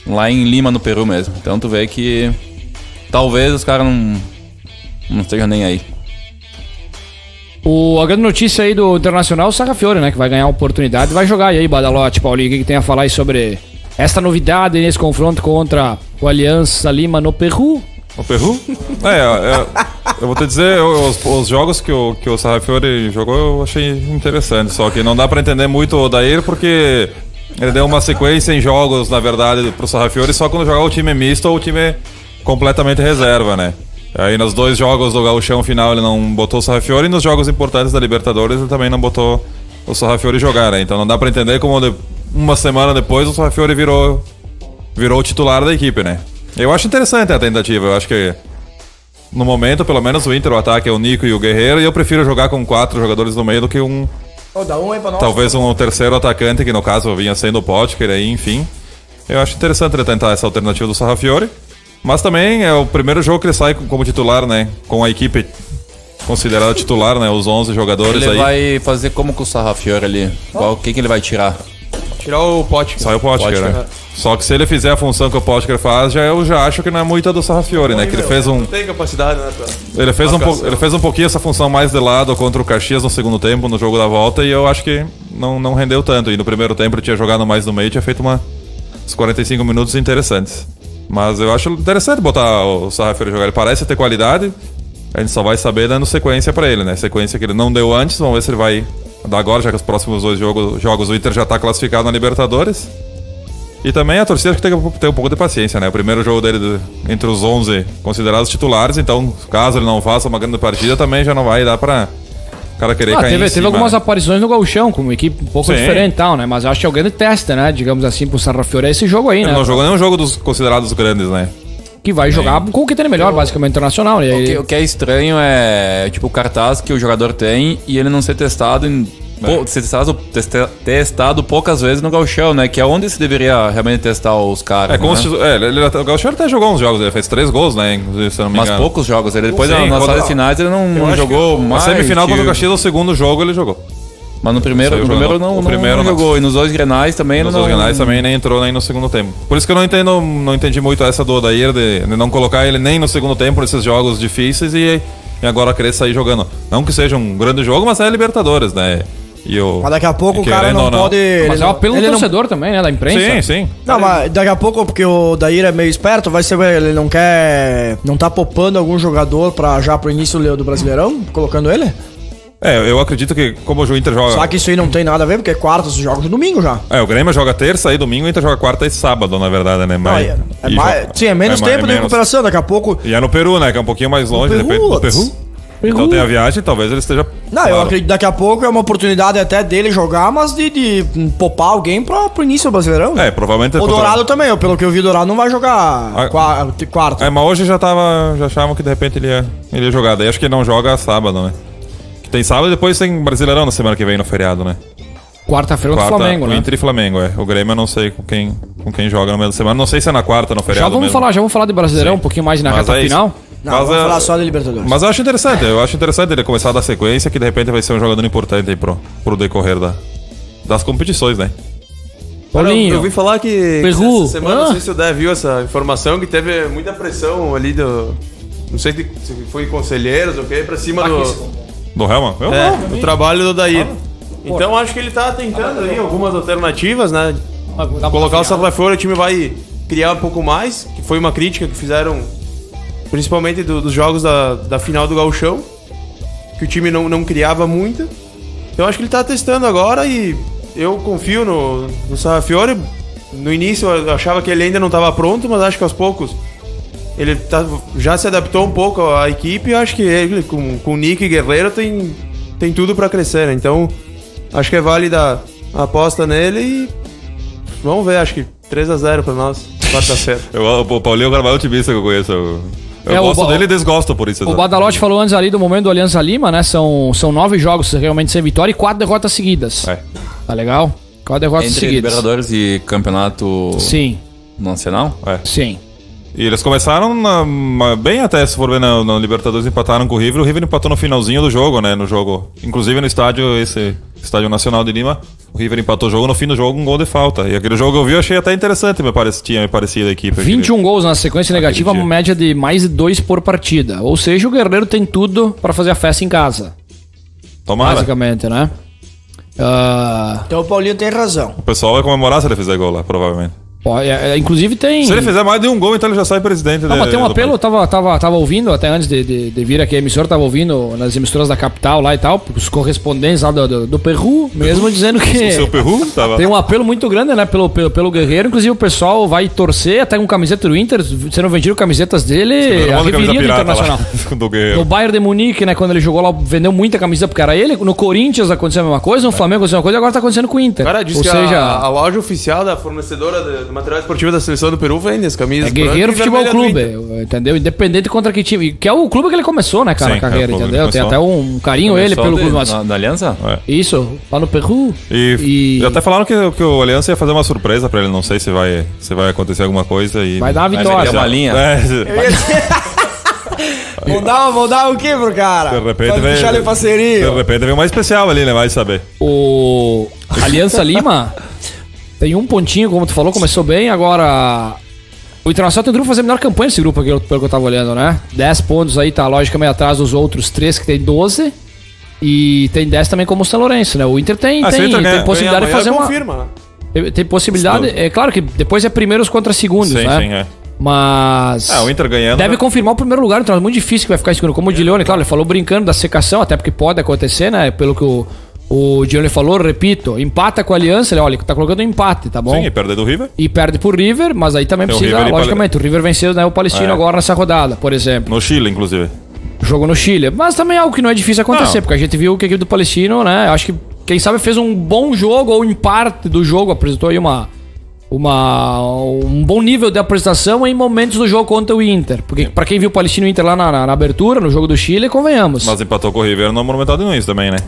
Lá em Lima, no Peru mesmo. Então tu vê que talvez os caras não estejam nem aí. A grande notícia aí do Internacional é o Sarrafiore, né? Que vai ganhar a oportunidade e vai jogar. E aí, Badalote, Paulinho, o que tem a falar aí sobre esta novidade nesse confronto contra o Aliança Lima no Peru? O Peru? Eu vou te dizer, os jogos que o Sarrafiore jogou eu achei interessante, só que não dá pra entender muito o Odair porque ele deu uma sequência em jogos, na verdade, pro Sarrafiore só quando jogar o time misto ou o time completamente reserva, né? Aí nos 2 jogos do Gauchão final ele não botou o Sarrafiore e nos jogos importantes da Libertadores ele também não botou o Sarrafiore jogar, né? Então não dá pra entender como uma semana depois o Sarrafiore virou o titular da equipe, né? Eu acho interessante a tentativa, eu acho que no momento, pelo menos o Inter, o ataque é o Nico e o Guerreiro, e eu prefiro jogar com 4 jogadores no meio do que Dá um aí pra nós. talvez um terceiro atacante, que no caso vinha sendo o Potker aí, enfim. Eu acho interessante ele tentar essa alternativa do Sarrafiore, mas também é o primeiro jogo que ele sai como titular, né? Com a equipe considerada titular, né? Os 11 jogadores Ele aí. vai fazer como com o Sarrafiore ali? Quem que ele vai tirar? Tirar o pote. Sai o Potker, né? Só que se ele fizer a função que o Potker faz, eu já acho que não é muito a do Sarrafiore, né? Que ele fez Não tem capacidade, né? Ele fez um pouquinho essa função mais de lado contra o Caxias no segundo tempo, no jogo da volta, e eu acho que não rendeu tanto. E no primeiro tempo ele tinha jogado mais no meio e tinha feito uns 45 minutos interessantes. Mas eu acho interessante botar o Sarrafiore jogar. Ele parece ter qualidade, a gente só vai saber dando sequência pra ele, né? Sequência que ele não deu antes, vamos ver se ele vai dar agora, já que os próximos 2 jogos o Inter já tá classificado na Libertadores. E também a torcida que tem que ter um pouco de paciência, né? O primeiro jogo dele entre os 11 considerados titulares, então caso ele não faça uma grande partida, também já não vai dar pra o cara querer cair em Teve cima, algumas né? aparições no Gauchão, com uma equipe um pouco Sim. diferente e tal, né? Mas eu acho que é o grande teste, né? Digamos assim, pro Sarrafiore é esse jogo aí, Ele né? não jogou nenhum jogo dos considerados grandes, né? Que vai jogar com o que tem de melhor, basicamente, internacional. E aí, O que é estranho é tipo o cartaz que o jogador tem e ele não ser testado ser testado poucas vezes no Gauchão, né? Que é onde se deveria realmente testar os caras. O Gauchão até jogou uns jogos, ele fez 3 gols, né? Inclusive, se eu não me Mas engano. poucos jogos. Ele depois Sim, nas quando- fases finais ele não jogou Na mais. semifinal contra o tipo, Caxias, o segundo jogo ele jogou. Mas no primeiro, Saiu jogando. não, O primeiro não não. jogou. E nos 2 Grenais também Nos ele não... Grenais também nem entrou nem no segundo tempo. Por isso que eu não entendi muito essa do Odair de não colocar ele nem no segundo tempo nesses jogos difíceis e agora querer sair jogando. Não que seja um grande jogo, mas é Libertadores, né? Mas daqui a pouco o cara querendo não ou não. pode. Mas é um apelo do ele não- torcedor também, né? Da imprensa. Sim, sim. Não, mas daqui a pouco, porque o Daíra é meio esperto, vai ser ele não quer. Não tá poupando algum jogador já pro início do Brasileirão, colocando ele? Eu acredito que como o Inter joga. Só que isso aí não tem nada a ver, porque quartas os jogos no domingo já. O Grêmio joga terça e domingo, o Inter joga quarta e sábado, na verdade, né? Não, sim, é menos tempo de recuperação, daqui a pouco. E é no Peru, né? Que é um pouquinho mais longe, Peru, de repente, no putz. Peru. Então tem a viagem, talvez ele esteja. Não, eu acredito que daqui a pouco é uma oportunidade até dele jogar, mas de poupar alguém pro início do Brasileirão. Né? Provavelmente. O Dourado também, pelo que eu vi, o Dourado não vai jogar quarta. Mas hoje já achavam que de repente ele ia jogar. Daí acho que ele não joga sábado, né? Que tem sábado e depois tem Brasileirão na semana que vem no feriado, né? Quarta-feira contra o Flamengo, né? Inter e Flamengo, O Grêmio eu não sei com quem joga no meio da semana. Não sei se é na quarta, no feriado Já vamos falar de Brasileirão, um pouquinho mais na Mas reta é isso. final. Não, Mas, vamos falar só da Libertadores. Mas eu acho interessante ele começar a dar sequência, que de repente vai ser um jogador importante aí pro decorrer das competições, né? Paulinho. Eu ouvi falar que Perru. essa semana, não sei se o Dé viu essa informação, que teve muita pressão ali do... Não sei se foi conselheiros ou o quê, pra cima Do Helman? do trabalho do Dair. Então acho que ele tá tentando ali algumas alternativas, né? Colocar o Sarrafora, o time vai criar um pouco mais, que foi uma crítica que fizeram principalmente dos jogos da final do Gauchão, que o time não criava muito. Então acho que ele tá testando agora e eu confio no Sarrafiore. No início eu achava que ele ainda não estava pronto, mas acho que aos poucos ele já se adaptou um pouco à equipe e acho que ele, com o Nick e Guerreiro, tem tudo para crescer, né? Então acho que é válida a aposta nele e vamos ver, acho que 3-0 para nós, quarta-feira. O Paulinho é o cara mais otimista que eu conheço. Eu gosto dele e desgosto por isso. O Badalotti falou antes ali do momento do Alianza Lima, né? São 9 jogos realmente sem vitória e 4 derrotas seguidas. Tá legal? 4 derrotas Entre seguidas. Libertadores e campeonato Sim. nacional? Sim. E eles começaram bem até, se for ver na Libertadores, empataram com o River empatou no finalzinho do jogo, né? No jogo, inclusive no Estádio Nacional de Lima, o River empatou o jogo no fim do jogo com um gol de falta. E aquele jogo eu vi, eu achei até interessante, tinha me parecido a equipe. 21 gols na sequência negativa, uma média de mais de 2 por partida. Ou seja, o Guerreiro tem tudo pra fazer a festa em casa. Tomara. Basicamente, né? Então o Paulinho tem razão. O pessoal vai comemorar se ele fizer gol lá, provavelmente. Inclusive tem... Se ele fizer mais de um gol, então ele já sai presidente. Não, mas tem um apelo, eu tava ouvindo, até antes de vir aqui a emissora, tava ouvindo nas emissoras da capital lá e tal, os correspondentes lá do Peru, mesmo dizendo que... O seu Peru? Tem um apelo muito grande, né, pelo Guerreiro, inclusive o pessoal vai torcer até com camiseta do Inter, sendo vendido camisetas dele, a reviria do Internacional. No Bayern de Munique, né, quando ele jogou lá, vendeu muita camiseta porque era ele, no Corinthians aconteceu a mesma coisa, no Flamengo aconteceu a mesma coisa, e agora tá acontecendo com o Inter. Cara, disse que a loja oficial da fornecedora do material esportivo da seleção do Peru vende as camisas. É Guerreiro Futebol Clube, entendeu? Independente contra que time. Que é o clube que ele começou, né, cara, a carreira, entendeu? Tem até um carinho ele pelo clube. Da Aliança? Isso, lá no Peru. E até falaram que o Aliança ia fazer uma surpresa pra ele, não sei se vai acontecer alguma coisa. Vai dar a vitória. Uma linha. Vou dar o que pro cara? De repente Pra deixar ele parceria. De repente vem uma especial ali, né? Vai saber. O Aliança Lima tem um pontinho, como tu falou, começou bem. Agora, o Internacional tem tudo pra fazer a melhor campanha nesse grupo, pelo que eu tava olhando, né? 10 pontos aí, tá logicamente atrás dos outros 3 que tem 12. E tem 10 também como o São Lourenço, né? O Inter tem possibilidade de fazer uma... confirma, né? Tem possibilidade... É claro que depois é primeiros contra segundos, né? Sim, é. Mas... o Inter ganhando... Deve confirmar o primeiro lugar, então é muito difícil que vai ficar em segundo. Como o Dileone, claro, ele falou brincando da secação, até porque pode acontecer, né? Pelo que o Dileone falou, repito, empata com a Aliança, ele, olha, tá colocando um empate, tá bom? Sim, e perde do River. E perde pro River, mas aí também precisa, logicamente, o River venceu, né, o Palestino agora nessa rodada, por exemplo. No Chile, inclusive. Jogo no Chile, mas também é algo que não é difícil acontecer, porque a gente viu que a equipe do Palestino, né, acho que, quem sabe, fez um bom jogo, ou em parte do jogo, apresentou aí um bom nível de apresentação em momentos do jogo contra o Inter. Porque pra quem viu o Palestino e o Inter lá na abertura, no jogo do Chile, convenhamos. Mas empatou com o River no Monumental de Nunes também, né?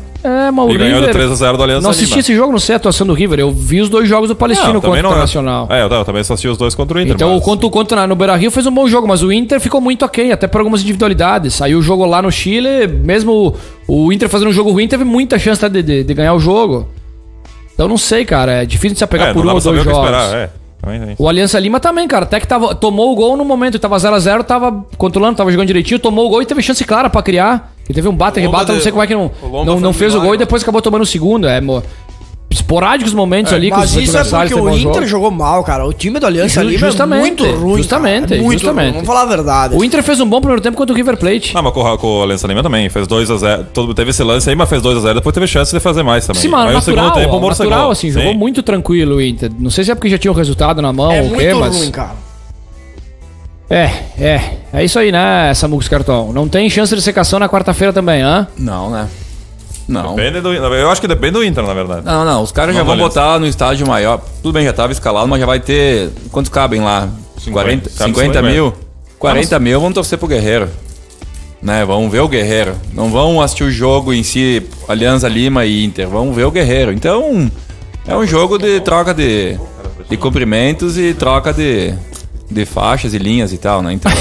Mas o e ganhou de River... 3-0 do Aliança Não assisti esse jogo, não sei a atuação do River. Eu vi os 2 jogos do Palestino contra o Internacional. Eu também só assisti os 2 contra o Inter. Então, contra no Beira-Rio fez um bom jogo, mas o Inter ficou muito aquém, até por algumas individualidades. Saiu o jogo lá no Chile, mesmo o Inter fazendo um jogo ruim, teve muita chance de ganhar o jogo. Então, não sei, cara. É difícil de se apegar por 1 ou 2 jogos. O Aliança Lima também, cara. Até que tomou o gol no momento, tava 0-0, tava controlando, tava jogando direitinho, tomou o gol e teve chance clara pra criar. E teve um bate-rebata, não sei como é que não fez o gol e depois acabou tomando o segundo. Esporádicos momentos ali com os adversários. Mas isso é porque o Inter jogou mal, cara. O time do Aliança Lima é muito ruim. Justamente. Vamos falar a verdade. O Inter fez um bom primeiro tempo contra o River Plate. Mas com o Aliança Lima também. Fez 2-0. Teve esse lance aí, mas fez 2-0. Depois teve chance de fazer mais também. Sim, mano, natural, assim. Sim. Jogou muito tranquilo o Inter. Não sei se é porque já tinha o resultado na mão ou o quê, mas... ruim, cara. É isso aí, né, Samucos Cartão? Não tem chance de secação na quarta-feira também, hã? Não, né? Não. Eu acho que depende do Inter, na verdade. Não. Os caras já vão botar no estádio maior. Tudo bem, já tava escalado, mas já vai ter... Quantos cabem lá? 50 mil? 40 mil vão torcer pro Guerreiro. Né? Vão ver o Guerreiro. Não vão assistir o jogo em si, Alianza Lima e Inter. Vão ver o Guerreiro. Então, é um jogo de troca de comprimentos e troca de faixas e linhas e tal, né? Então...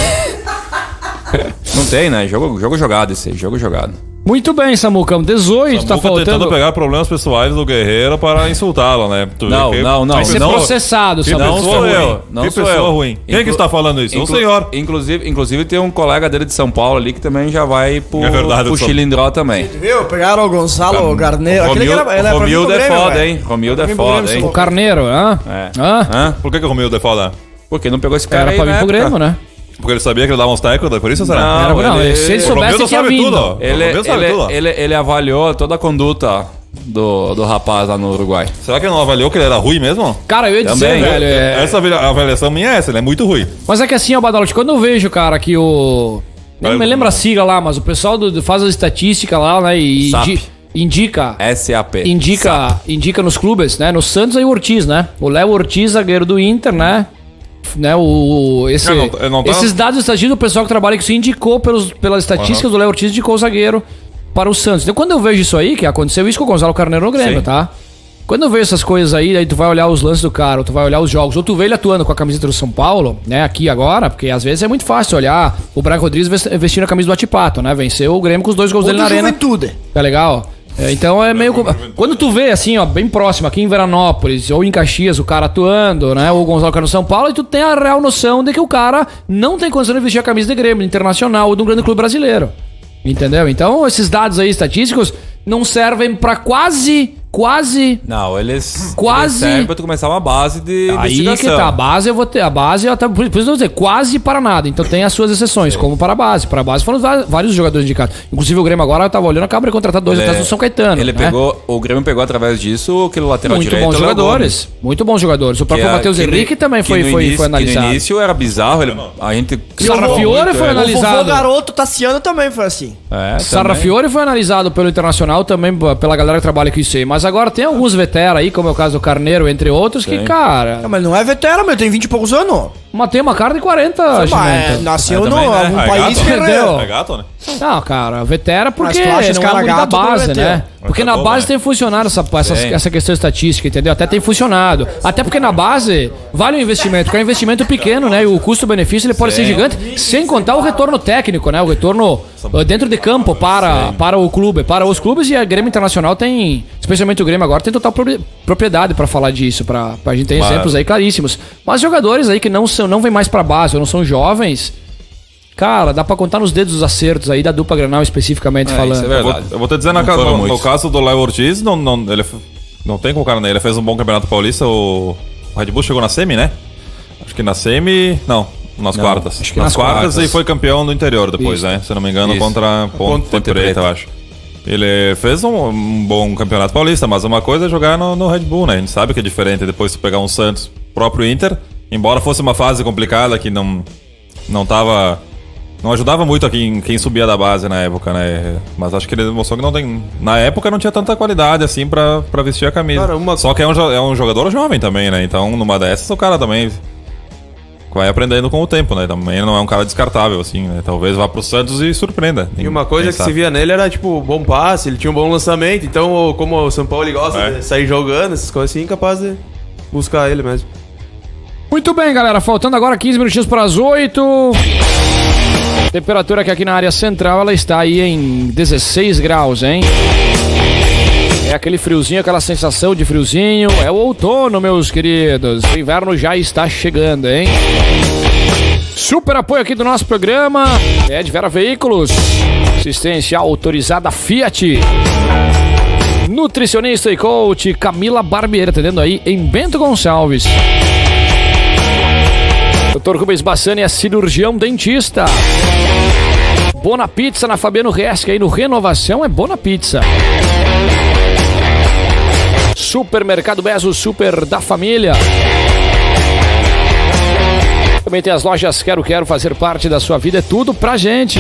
Não tem, né? Jogo jogado esse aí, jogo jogado. Muito bem, Samucão. 18, tá Samuca tentando faltando. pegar problemas pessoais do Guerreiro para insultá-lo, né? Tu vê que- Não. Vai ser processado, Que Samuca. pessoa sou ruim. eu, não Que sou pessoa eu. ruim. Quem que está falando isso? O senhor. Inclusive tem um colega dele de São Paulo ali que também já vai pro, É verdade, pro eu sou- Chilindró também. Viu? Pegaram o Gonçalo Garneiro. Aquele que ele é pra vir Romildo pro é Grêmio, foda, velho. hein? Romildo é Vem pro foda, Grêmio, hein? O Carneiro, hã? É. Hã? Hã? Por que o Romildo é foda? Por que não pegou esse cara Era aí pra vir na pro época? Grêmio, né? Porque ele sabia que ele dava uns tecos, por isso será? Não, ele- se ele O soubesse Romildo que ia sabe vindo. tudo. Ele, O Romildo sabe ele, tudo. ele avaliou toda a conduta do rapaz lá no Uruguai. Será que ele não avaliou que ele era ruim mesmo? Cara, eu ia dizer, Também. velho. Essa avaliação minha é essa, ele é muito ruim. Mas é que assim, ó, Badalote, quando eu vejo, cara, que o. Não me lembra a sigla lá, mas o pessoal faz as estatísticas lá, né? E SAP. indica. SAP. Indica nos clubes, né? No Santos aí o Ortiz, né? O Léo Ortiz, zagueiro do Inter, né? Não tá- Esses dados estatísticos, o pessoal que trabalha com isso indicou pelas estatísticas do Léo Ortiz, indicou o zagueiro para o Santos. Então quando eu vejo isso aí, que aconteceu isso com o Gonzalo Carneiro no Grêmio, Sim. tá? Quando eu vejo essas coisas aí tu vai olhar os lances do cara, ou tu vai olhar os jogos, ou tu vê ele atuando com a camiseta do São Paulo, né, aqui agora, porque às vezes é muito fácil olhar o Brian Rodrigues vestindo a camisa do Atipato, né? Venceu o Grêmio com os 2 gols dele na arena. Juventude. Tá legal? Então é meio. Quando tu vê, assim, ó, bem próximo, aqui em Veranópolis ou em Caxias, o cara atuando, né? Ou o Gonzalo Carlos no São Paulo, e tu tem a real noção de que o cara não tem condição de vestir a camisa de Grêmio, Internacional ou de um grande clube brasileiro. Entendeu? Então, esses dados aí estatísticos não servem pra quase. Não, eles Quase- servem pra tu começar uma base de Aí que investigação. tá, a base eu vou ter. A base, eu até, por isso eu vou dizer, quase para nada. Então tem as suas exceções, como para a base. Para a base foram vários jogadores indicados. Inclusive o Grêmio agora, eu tava olhando, acaba de contratar 2 atletas do São Caetano. Ele né? pegou, o Grêmio pegou através disso aquele lateral Muito direito. bons Léo jogadores. Muito bons jogadores. O próprio Matheus Henrique também foi analisado. No início era bizarro, a gente... Sarrafiore foi O analisado. vovô garoto Tassiano também foi assim. Sarrafiore foi analisado pelo Internacional também, pela galera que trabalha com isso aí. Mas agora tem alguns veteranos aí, como é o caso do Carneiro, entre outros, que, cara... Não, mas não é veterano, meu, tem 20 e poucos anos. Mas tem uma cara de 40, Mas Gimento. nasceu É, no também, né? algum É país gato, que entendeu? É gato, né? Não, cara, vetera porque Mas tu acha esse não é cara muito da gato, tu base, vai ter. né? Porque na bom, base né? tem funcionado essa questão estatística, entendeu? Até tem funcionado. Até porque na base vale o investimento, porque é um investimento pequeno, né? E o custo-benefício ele pode ser gigante, sem contar o retorno técnico, né? O retorno dentro de campo para o clube, para os clubes, e a Grêmio Internacional tem, especialmente o Grêmio agora, tem total propriedade pra falar disso, pra gente ter exemplos aí claríssimos. Mas jogadores aí que não vêm mais pra base ou não são jovens, cara, dá pra contar nos dedos os acertos aí da dupla Grenal especificamente falando. Isso é verdade. Eu vou te dizer, Não foram no muitos. caso do Léo Ortiz, ele não tem como o cara, né? Ele fez um bom campeonato paulista, o Red Bull chegou na semi, né? Acho que na semi... Não, nas quartas. acho que nas nas quartas quartas. e foi campeão do interior depois, Isso. né? Se não me engano, Isso. contra Ponte Ponte Preta, Preta. eu acho. Ele fez um bom campeonato paulista, mas uma coisa é jogar no Red Bull, né? A gente sabe que é diferente depois de pegar um Santos, próprio Inter, embora fosse uma fase complicada que não ajudava muito a quem subia da base na época, né? Mas acho que ele demonstrou que não tem... Na época não tinha tanta qualidade assim pra vestir a camisa. Cara, Só que é um jogador jovem também, né? Então numa dessas o cara também vai aprendendo com o tempo, né? Também não é um cara descartável, assim, né? Talvez vá pro Santos e surpreenda. E uma coisa Quem que sabe? se via nele era, tipo, bom passe, ele tinha um bom lançamento. Então, como o São Paulo ele gosta de sair jogando, essas coisas assim, capaz de buscar ele mesmo. Muito bem, galera. Faltando agora 15 minutinhos para as 8. Temperatura que aqui na área central ela está aí em 16 graus, hein? É aquele friozinho, aquela sensação de friozinho. É o outono, meus queridos. O inverno já está chegando, hein? Super apoio aqui do nosso programa é de Vera Veículos. Assistência autorizada Fiat. Nutricionista e coach Camila Barbieri, atendendo aí em Bento Gonçalves. Dr. Rubens Bassani é cirurgião dentista. Bona Pizza na Fabiano Resca aí no Renovação é Bona Pizza. Supermercado Bezo, super da família. Também tem as lojas Quero fazer parte da sua vida, é tudo pra gente.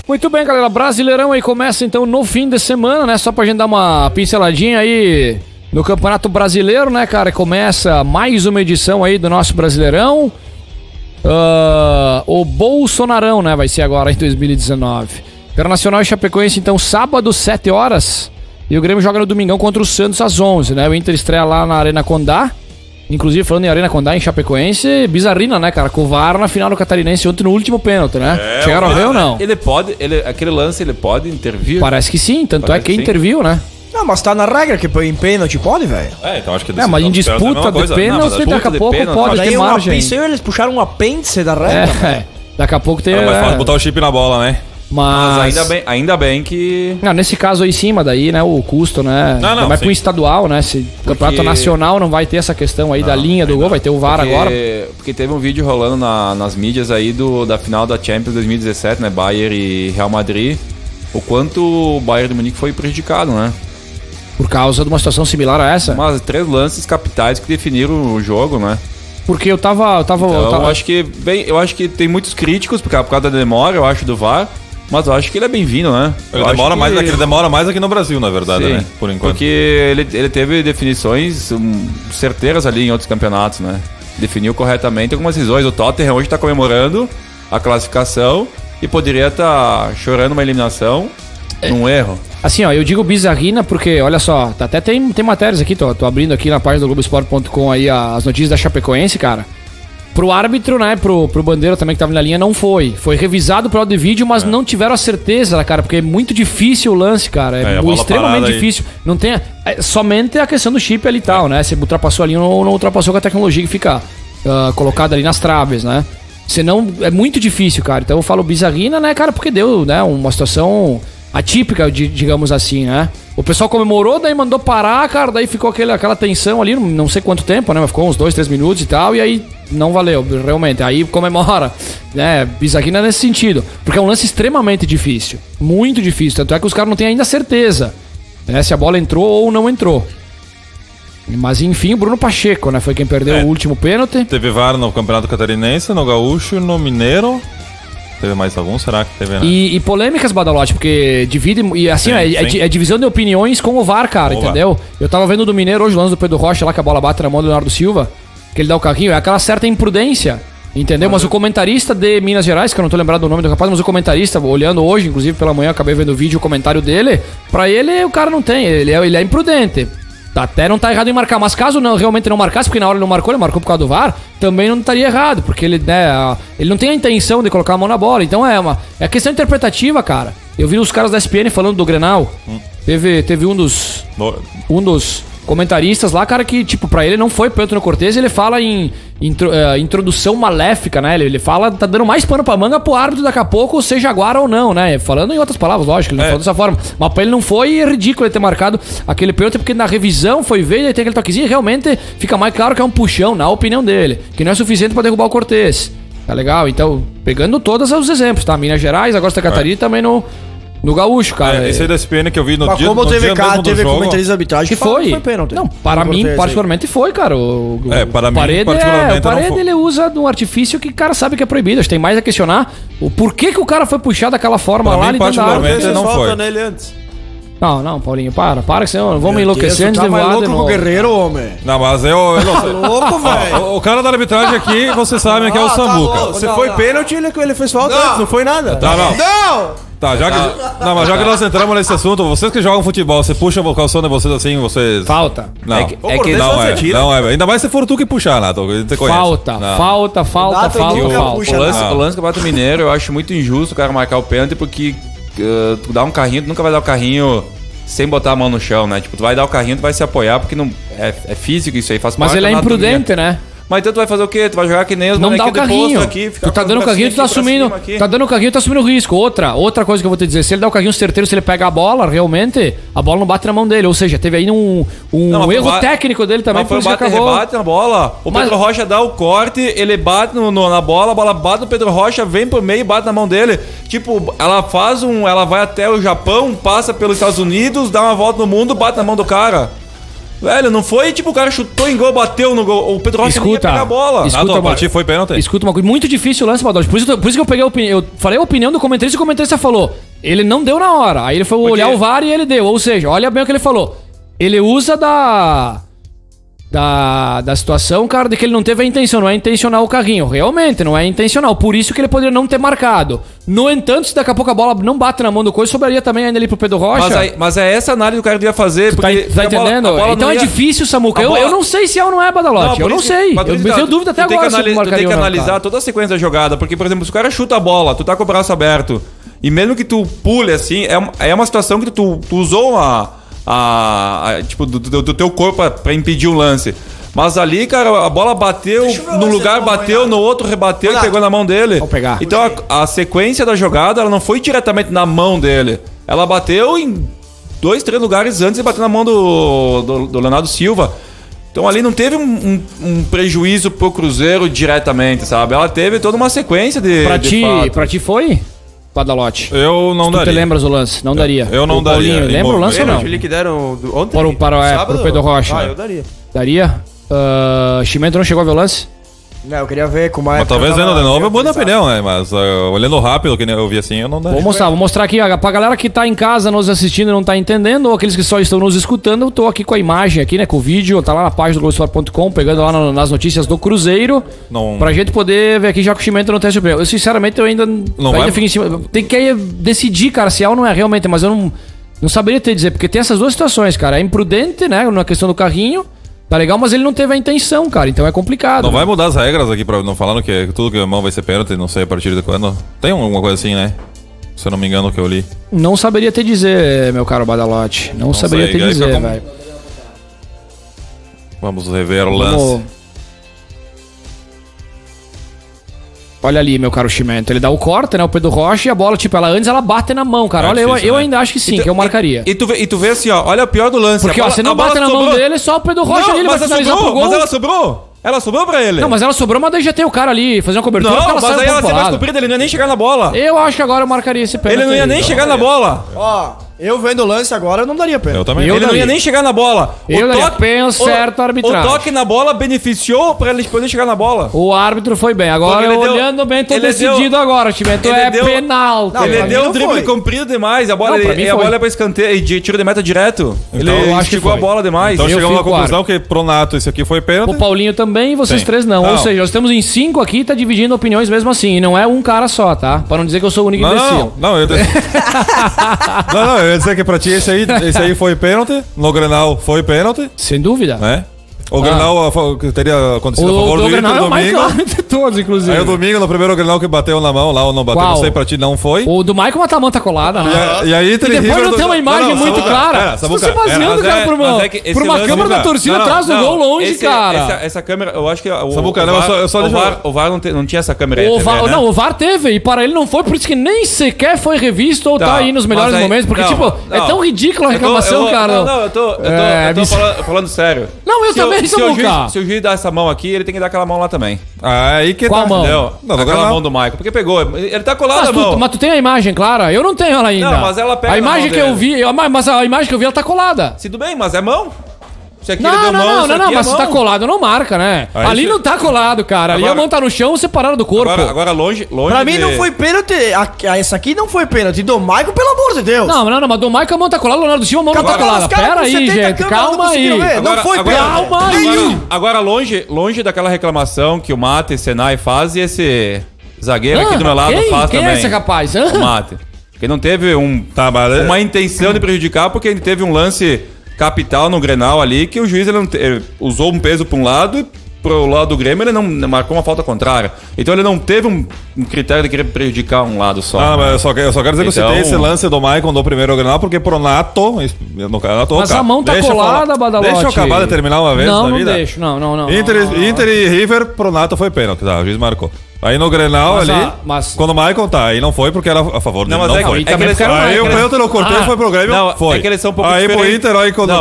Muito bem, galera. Brasileirão aí começa então no fim de semana, né? Só pra gente dar uma pinceladinha aí No Campeonato Brasileiro, né, cara, começa mais uma edição aí do nosso Brasileirão. O Bolsonarão, né, vai ser agora em 2019. Internacional e Chapecoense, então, sábado, 7 horas. E o Grêmio joga no domingão contra o Santos às 11, né? O Inter estreia lá na Arena Condá. Inclusive, falando em Arena Condá, em Chapecoense, bizarrina, né, cara? Com o VAR na final do Catarinense ontem no último pênalti, né? Chegaram a ver ou não? Aquele lance, ele pode intervir? Parece que sim, tanto Parece é que que sim. interviu, né? Não, mas tá na regra que em pênalti pode, velho. Então acho que... Mas em disputa de pênalti, daqui a pouco pode ter margem. Eles puxaram um apêndice da regra. Daqui a pouco tem... É mais fácil botar o chip na bola, né? Mas ainda bem que... Não, nesse caso aí sim, mas daí, né, o custo, né? Vai pro estadual, né? Se o campeonato nacional não vai ter essa questão aí da linha do gol, vai ter o VAR agora. Porque teve um vídeo rolando nas mídias aí da final da Champions 2017, né? Bayern e Real Madrid. O quanto o Bayern de Munique foi prejudicado, né? Por causa de uma situação similar a essa? Mas 3 lances capitais que definiram o jogo, né? Porque eu tava... Eu acho que tem muitos críticos por causa da demora, eu acho, do VAR. Mas eu acho que ele é bem-vindo, né? Ele demora mais aqui no Brasil, na verdade, né? Por enquanto. Porque ele teve definições certeiras ali em outros campeonatos, né? Definiu corretamente algumas decisões. O Tottenham hoje tá comemorando a classificação e poderia estar chorando uma eliminação num erro. Assim, ó, eu digo bizarrina porque, olha só, até tem matérias aqui, tô abrindo aqui na página do Globoesporte.com aí as notícias da Chapecoense, cara. Pro árbitro, né, pro Bandeira também que tava na linha, não foi. Foi revisado pro áudio e vídeo, mas não tiveram a certeza, cara, porque é muito difícil o lance, cara. É extremamente difícil. Não tem... somente a questão do chip ali e tal, né? Se ultrapassou ali ou não ultrapassou com a tecnologia que fica colocada ali nas traves, né? Senão, é muito difícil, cara. Então eu falo bizarrina, né, cara, porque deu, né, uma situação atípica, digamos assim, né? O pessoal comemorou, daí mandou parar, cara, daí ficou aquela tensão ali, não sei quanto tempo, né? Mas ficou uns 2-3 minutos e tal, e aí não valeu, realmente. Aí comemora, né? Bizarrina nesse sentido. Porque é um lance extremamente difícil. Muito difícil. Tanto é que os caras não têm ainda certeza, né? Se a bola entrou ou não entrou. Mas enfim, o Bruno Pacheco, né? Foi quem perdeu o último pênalti. Teve VAR no Campeonato Catarinense, no Gaúcho, no Mineiro. Teve mais algum? Será que teve, né? E polêmicas, Badalote, porque divide... E assim, sim. É divisão de opiniões com o VAR, cara, entendeu? Eu tava vendo do Mineiro hoje, o lance do Pedro Rocha lá, que a bola bate na mão do Leonardo Silva, que ele dá o carrinho, é aquela certa imprudência, entendeu? Mas o comentarista de Minas Gerais, que eu não tô lembrado do nome do rapaz, mas o comentarista, olhando hoje, inclusive pela manhã, acabei vendo o vídeo, o comentário dele, pra ele, o cara não tem, ele é imprudente. Até não tá errado em marcar, mas caso realmente não marcasse, porque na hora ele não marcou, ele marcou por causa do VAR, também não estaria errado, porque ele não tem a intenção de colocar a mão na bola. Então é questão interpretativa, cara. Eu vi os caras da SPN falando do Grenal. Teve um dos comentaristas lá, cara, que, tipo, pra ele não foi pênalti no Cortez, ele fala em introdução maléfica, né? Ele fala, tá dando mais pano pra manga pro árbitro daqui a pouco, seja Jaguara ou não, né? Falando em outras palavras, lógico, ele não falou dessa forma. Mas pra ele não foi ridículo ele ter marcado aquele pênalti, porque na revisão foi ver, e aí tem aquele toquezinho e realmente fica mais claro que é um puxão, na opinião dele, que não é suficiente pra derrubar o Cortez. Tá legal? Então, pegando todos os exemplos, tá? Minas Gerais, agora Santa Catarina também no Gaúcho, cara. Esse aí da SPN que eu vi no mas dia como no teve dia mesmo do teve jogo, comentarista de arbitragem que foi pênalti. Não, para mim, particularmente foi, cara. Para mim, Parede, particularmente, o Parede ele usa de um artifício que o cara sabe que é proibido. Acho que tem mais a questionar o porquê que o cara foi puxar daquela forma pra lá mim, e dentro da área. particularmente, não foi. Nele antes. Não, Paulinho, para, que senão vamos enlouquecer antes de voar. voar Louco com o Guerreiro, homem. Não, mas eu não sei. Louco, velho. O cara da arbitragem aqui, vocês sabem que é o Samuca. Você foi pênalti, ele fez falta antes, não foi nada. Tá, não. Tá, mas já que nós entramos nesse assunto, vocês que jogam futebol, você puxa o calção de vocês assim, vocês... Falta. Não, não é. Ainda mais se for tu que puxar, Nato. Falta. O lance que bate o Mineiro, eu acho muito injusto o cara marcar o pênalti, porque tu dá um carrinho, tu nunca vai dar o carrinho sem botar a mão no chão, né? Tipo, tu vai dar o carrinho, tu vai se apoiar, porque não é físico isso aí, faz parte. Mas ele é imprudente, né? Mas então tu vai fazer o quê? Tu vai jogar que nem os não dá o carrinho. Aqui, tu tá dando o carrinho, tu tá assumindo. Tá dando o carrinho, tu tá assumindo risco. Outra coisa que eu vou te dizer, se ele dá o carrinho certeiro, se ele pega a bola, realmente, a bola não bate na mão dele. Ou seja, teve aí um erro técnico dele também, por isso que acabou. Ele bate na bola. Pedro Rocha dá o corte, ele bate na bola, a bola bate no Pedro Rocha, vem pro meio e bate na mão dele. Tipo, ela vai até o Japão, passa pelos Estados Unidos, dá uma volta no mundo, bate na mão do cara. Velho, não foi tipo o cara chutou em gol, bateu no gol. O Pedro Rocha ia pegar a bola. Foi pênalti. Escuta uma coisa, muito difícil o lance, Badalho. Por isso que eu peguei a opinião. Eu falei a opinião do comentarista e o comentarista falou: ele não deu na hora. Aí ele foi olhar o VAR e ele deu. Ou seja, olha bem o que ele falou. ele usa da situação, cara, de que ele não teve a intenção. Não é intencional o carrinho. Realmente, não é intencional. Por isso que ele poderia não ter marcado. No entanto, se daqui a pouco a bola não bate na mão do Coisa, sobraria também ainda ali pro Pedro Rocha. Mas é essa análise que o cara devia fazer. Tá entendendo? A bola então não é difícil, Samuca. Eu não sei se é ou não é, Badalote. Eu não sei. Eu tenho dúvida até agora se tu marcaria tem que ou não, analisar cara. toda a sequência da jogada. Porque, por exemplo, se o cara chuta a bola, tu tá com o braço aberto, e mesmo que tu pule assim, é uma situação que tu usou tipo, do teu corpo pra impedir um lance. Mas ali, cara, a bola bateu num lugar, bateu no outro, rebateu e pegou na mão dele. Vamos pegar. Então a sequência da jogada, ela não foi diretamente na mão dele. Ela bateu em 2, 3 lugares antes de bater na mão do Leonardo Silva. Então ali não teve um prejuízo pro Cruzeiro diretamente, sabe? Ela teve toda uma sequência de Pra ti foi, Badalote? Eu não daria. Tu te lembras do lance? Não daria. Eu não daria. Paulinho, lembra o lance ou não? Ele que deram ontem? Pro Pedro Rocha. Eu daria. Daria? Chimento não chegou a ver o lance? Não, eu queria ver como é. Mas talvez vendo de novo eu mudo a opinião, né? Mas olhando rápido, que eu vi assim, eu não daria. Vou mostrar aqui, ó, pra galera que tá em casa nos assistindo e não tá entendendo, ou aqueles que só estão nos escutando, eu tô aqui com a imagem aqui, né, com o vídeo, tá lá na página do Globoesporte.com, pegando lá nas notícias do Cruzeiro, pra gente poder ver aqui já que o Chimento não tem essa opinião. Eu, sinceramente, eu ainda fico em cima. Tem que decidir, cara, se é ou não é realmente, mas eu não saberia te dizer, porque tem essas duas situações, cara. É imprudente, né, na questão do carrinho. Tá legal, mas ele não teve a intenção, cara. Então é complicado. Não vai mudar as regras aqui pra não falando que tudo que a mão vai ser pênalti, não sei a partir de quando. Tem alguma coisa assim, né? Se eu não me engano, que eu li. Não saberia te dizer, meu caro Badalote. Não saberia te dizer, velho. Vamos rever o lance. Olha ali, meu caro Chimento. Ele dá o corte, né? O Pedro Rocha e a bola, tipo, antes ela bate na mão, cara. Olha, difícil, eu né? ainda acho que sim, que eu marcaria. E tu vê assim, ó, olha o pior do lance. Porque, ó, se não bate na mão dele, só o Pedro Rocha ali, ele vai finalizar pro gol. Mas ela sobrou? Ela sobrou pra ele? Não, mas ela sobrou, mas daí já tem o cara ali fazendo uma cobertura. Não, mas aí ela ser mais comprida, ele não ia nem chegar na bola. Eu acho que agora eu marcaria esse pênalti. Ele não ia nem chegar na bola. Ó, eu vendo o lance agora, eu não daria pênalti. Eu também. Ele não ia nem chegar na bola. Eu daria pênalti, certo, arbitragem. O toque na bola beneficiou pra ele poder chegar na bola. O árbitro foi bem. Agora, olhando bem, tô decidido agora, Chimento. É penal. Ele deu um drible comprido demais. A bola é pra escanteio e tiro de meta direto. Ele esticou a bola demais. Então chegamos à conclusão que pro Nato isso aqui foi pênalti. O Paulinho também e vocês três não. Ou seja, nós estamos em 5 aqui e tá dividindo opiniões mesmo assim. E não é um cara só, tá? Pra não dizer que eu sou o único imbecil. Não, eu ia dizer que pra ti esse aí foi pênalti. No Grenal foi pênalti. Sem dúvida. Né? O Grenal teria acontecido a favor do Inter Grenal no é o mais domingo. claro de todos, inclusive. Aí o domingo, no primeiro Grenal que bateu na mão, lá ou não bateu, Qual? não sei, pra ti não foi. O do Michael Matamão tá colada, né? E aí Inter E depois River não tem uma imagem muito clara. Você tá se baseando, cara, por uma câmera da torcida atrás do gol longe, cara. Essa câmera, eu acho que o VAR não tinha essa câmera aí. Não, o VAR teve, e para ele não foi, por isso que nem sequer foi revisto ou tá aí nos melhores momentos, porque, tipo, é tão ridícula a reclamação, cara. Não, eu tô falando sério. Não, eu também, Samuca. Se o juiz dá essa mão aqui, ele tem que dar aquela mão lá também. Aí que Qual tá. mão? Entendeu? Aquela mão do Michael. Porque pegou. Ele tá colado a mão. Mas tu tem a imagem, clara? Eu não tenho ela ainda. Não, mas ela pega a imagem na que mão eu vi, mas a imagem que eu vi, ela tá colada. Se tudo bem, mas é mão. Se aqui Não, ele deu mão, mas se tá colado, não marca, né? Aí Ali não tá colado, cara. Ali a mão tá no chão, separada do corpo. Agora longe. Pra mim não foi pênalti. Essa aqui não foi pênalti. Do Michael, pelo amor de Deus. Não, mas do Michael a mão tá colada, o Leonardo Silva a mão não tá colada. Pera aí, gente. Calma aí. Não foi pênalti. Calma aí. Agora longe daquela reclamação que o Mate e Senai faz e esse zagueiro aqui do meu lado faz quem também. É esse rapaz? O Mate. Porque não teve uma intenção de prejudicar, porque ele teve um lance capital no Grenal ali, que o juiz ele usou um peso para um lado e pro lado do Grêmio ele não marcou uma falta contrária. Então ele não teve um critério de querer prejudicar um lado só. Mas eu só quero dizer que eu citei esse lance do Maicon do primeiro Grenal, porque pro Nato, mas a mão tá colada, Badalote. Deixa eu acabar de terminar uma vez na vida. Não deixo, não. Inter e River, pro Nato foi pênalti, tá? O juiz marcou. Aí no Grenal quando o Maicon tá, aí não foi porque era a favor dele, não foi. Aí o pênalti no corteio foi pro Grêmio, foi. É que eles são um pouco diferentes. Aí pro Inter, aí quando...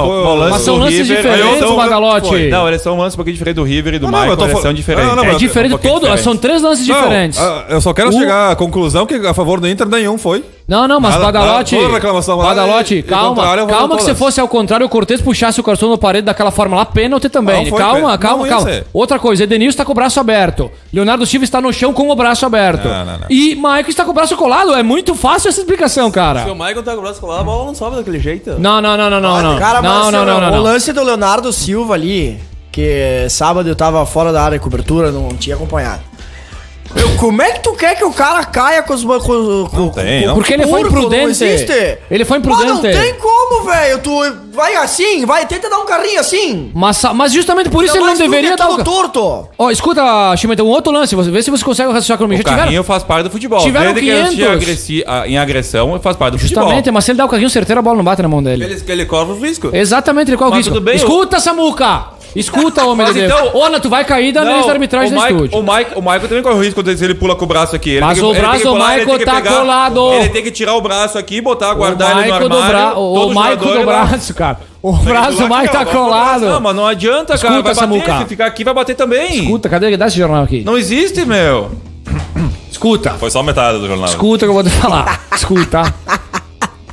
Mas são lances diferentes, Badalote. Não, eles são lances um pouquinho diferentes do River e do Maicon, eles são diferentes. É diferente todo, são 3 lances diferentes. Eu só quero chegar à conclusão que a favor do Inter nenhum foi. Não, mas Nada, Badalote. toda reclamação lá, Badalote, e contrário, calma. eu vou Calma que todas. se fosse ao contrário, o Cortez puxasse o Carson na parede daquela forma lá, pênalti também. Não, foi Calma, pênalti. calma, Não ia calma. ser. Outra coisa, Edenilson tá com o braço aberto. Leonardo Silva está no chão com o braço aberto. Não. E Maicon está com o braço colado. É muito fácil essa explicação, cara. Se o Michael tá com o braço colado, a bola não sobe daquele jeito. Não. Cara, mas Não. o lance do Leonardo Silva ali, que sábado eu tava fora da área de cobertura, não tinha acompanhado. Como é que tu quer que o cara caia com os... tem, não. Porque ele foi turco? imprudente. Não existe. Ele foi imprudente. Mas não tem como, velho. Tu vai assim, tenta dar um carrinho assim. Mas justamente por isso Ainda ele não mais tu que deveria é dar todo o... torto. Ó, escuta, Chimenta, um outro lance. Vê se você consegue raciocinar comigo. O carrinho faz parte do futebol. Tiveram Desde que ele 500. esteja em agressão, faz parte do Justamente, futebol. mas se ele dá o carrinho certeiro, a bola não bate na mão dele. Ele corre os riscos. Exatamente, ele corre o Mas risco. tudo bem, Escuta, Samuca! Escuta, homem de Mas Deus. então- Ona, tu vai cair da lista da arbitragem do estúdio. O Michael também corre o risco se ele pula com o braço aqui. Ele Mas tem que- o ele tem braço que do pular, ele Michael tem que tá colado. Ele tem que tirar o braço aqui, botar, guardar ele no Michael armário. o todo Michael jogador do lá- braço, cara. O braço do lá, Michael tá cara, colado. Não, mas não adianta, cara. Escuta, Vai bater, Samuca. se ficar aqui vai bater também. Escuta, cadê? Dá esse jornal aqui. Não existe, meu. Escuta. Foi só metade do jornal. Escuta o que eu vou te falar. Escuta.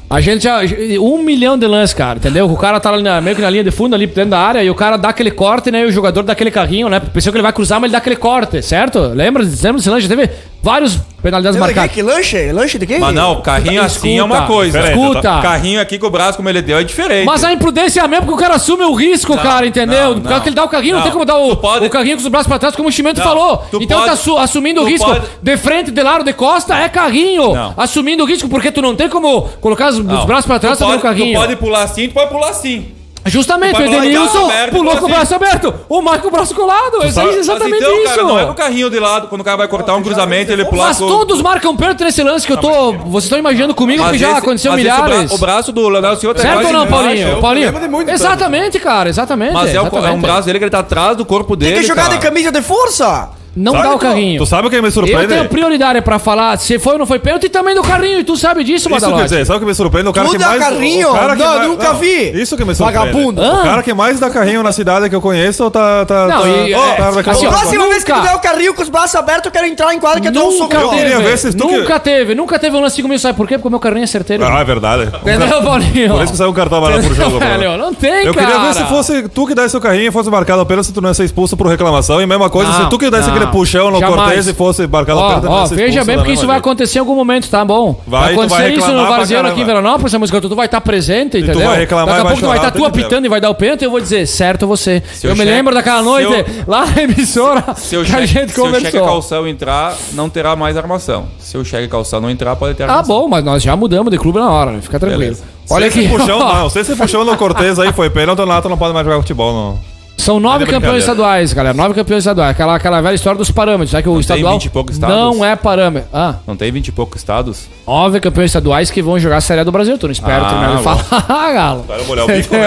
A gente já... 1 milhão de lances, cara, entendeu? O cara tá ali meio que na linha de fundo, ali dentro da área, e o cara dá aquele corte, né? E o jogador dá aquele carrinho, né? Pensou que ele vai cruzar, mas ele dá aquele corte, certo? Lembra desse lance? Já teve vários penalidades marcadas. Que lanche? Lanche de quem? Mas não, carrinho assim é uma coisa. Escuta. Carrinho aqui com o braço como ele deu é diferente. Mas a imprudência é a mesma porque o cara assume o risco, cara, entendeu? Por causa que ele dá o carrinho, não tem como dar o carrinho com os braços pra trás, como o Chimento falou. Então tá assumindo o risco. De frente, de lado, de costa, é carrinho. Não. Assumindo o risco, porque tu não tem como colocar os braços pra trás e dar o carrinho. Tu pode pular assim, tu pode pular assim. Justamente, Tu o vai pular de braço Edenilson aberto, pulou com o assim. braço aberto. O Michael com o braço colado. É exatamente Mas então, isso. cara, não é com o carrinho de lado, quando o cara vai cortar um cruzamento, ele pular Mas com... todos marcam pênalti nesse lance que eu tô. Vocês estão imaginando comigo que já aconteceu milhares. O braço do Leonardo Silva tá Certo quase ou não, embaixo. Paulinho? Paulinho? Exatamente, cara, exatamente. Mas é um exatamente. braço dele que ele tá atrás do corpo dele, Tem que jogar cara. de camisa de força. Não dá o carrinho. Tu sabe o que me Eu surpreende? tenho prioridade pra falar se foi ou não foi pênalti e também do carrinho, e tu sabe disso, Isso quer Badalote. dizer, sabe o que me surpreende? O cara Tu que dá mais... carrinho? o cara que Não, mais- nunca vi. Isso que me surpreende. Vagabundo. O cara que mais dá carrinho na cidade que eu conheço tá... Não, e- reclamando. assim, ó, Próxima vez que tu nunca. der o carrinho com os braços abertos, eu quero entrar em quadra que eu dou um soco. Eu queria ver se tu que- Nunca teve um lance comigo, sabe por quê? Porque o meu carrinho é certeiro. Ah, é verdade. Entendeu, Paulinho? Por isso que saiu um cartão amarelo por jogo. Velho, mano. não tem, Eu cara. queria ver se fosse tu que desse o carrinho e fosse marcado apenas se tu não ia ser expulso por reclamação. E mesma coisa, Não, se tu que desse não. aquele puxão no Jamais. Cortez e fosse marcado apenas, tu não ia ser Veja expulso bem, da porque isso mesma vai jeito. acontecer em algum momento, tá bom? Vai, tu vai acontecer isso no reclamar pra Varziano aqui em caramba. Veranópolis, essa música, tu vai estar presente, tu entendeu? vai reclamar Daqui a e vai pouco tu vai chorar estar tu o tempo apitando e vai dar o pênalti e eu vou dizer, certo você. Eu me cheque- lembro daquela noite lá na emissora Se o que a gente cheque conversou. calção entrar, não terá mais armação. Se o cheque calção não entrar, pode ter Ah, armação. bom, mas nós já mudamos de clube na hora, né? Fica tranquilo. Beleza. Olha Se aqui, esse puxão, ó, não. Se esse puxão no Cortez aí foi pênalti, o Nato não pode mais jogar futebol, não. são 9 Ainda é campeões brincadeira. estaduais, galera. 9 campeões estaduais. Aquela velha história dos parâmetros, já que o tem estadual 20 e poucos estados? não é parâmetro. Ah, Não tem 20 e poucos estados? 9 campeões estaduais que vão jogar a Série A do Brasil. Tu não espera terminar de bom. falar, galo. Vai molhar o bico, né,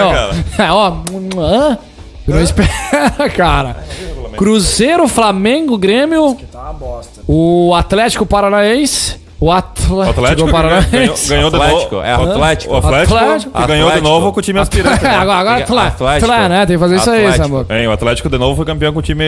cara? É, ó. Tu não espera, cara. Cruzeiro, Flamengo, Grêmio. O Atlético Paranaense. O O Atlético Atlético Paranaense. ganhou de Atlético, novo. é Atlético. O Atlético, Atlético. que ganhou de Atlético. novo com o time aspirante. É, né? agora Atlético. né? Tem que fazer isso aí, Atlético. Samuel. O Atlético de novo foi campeão com o time...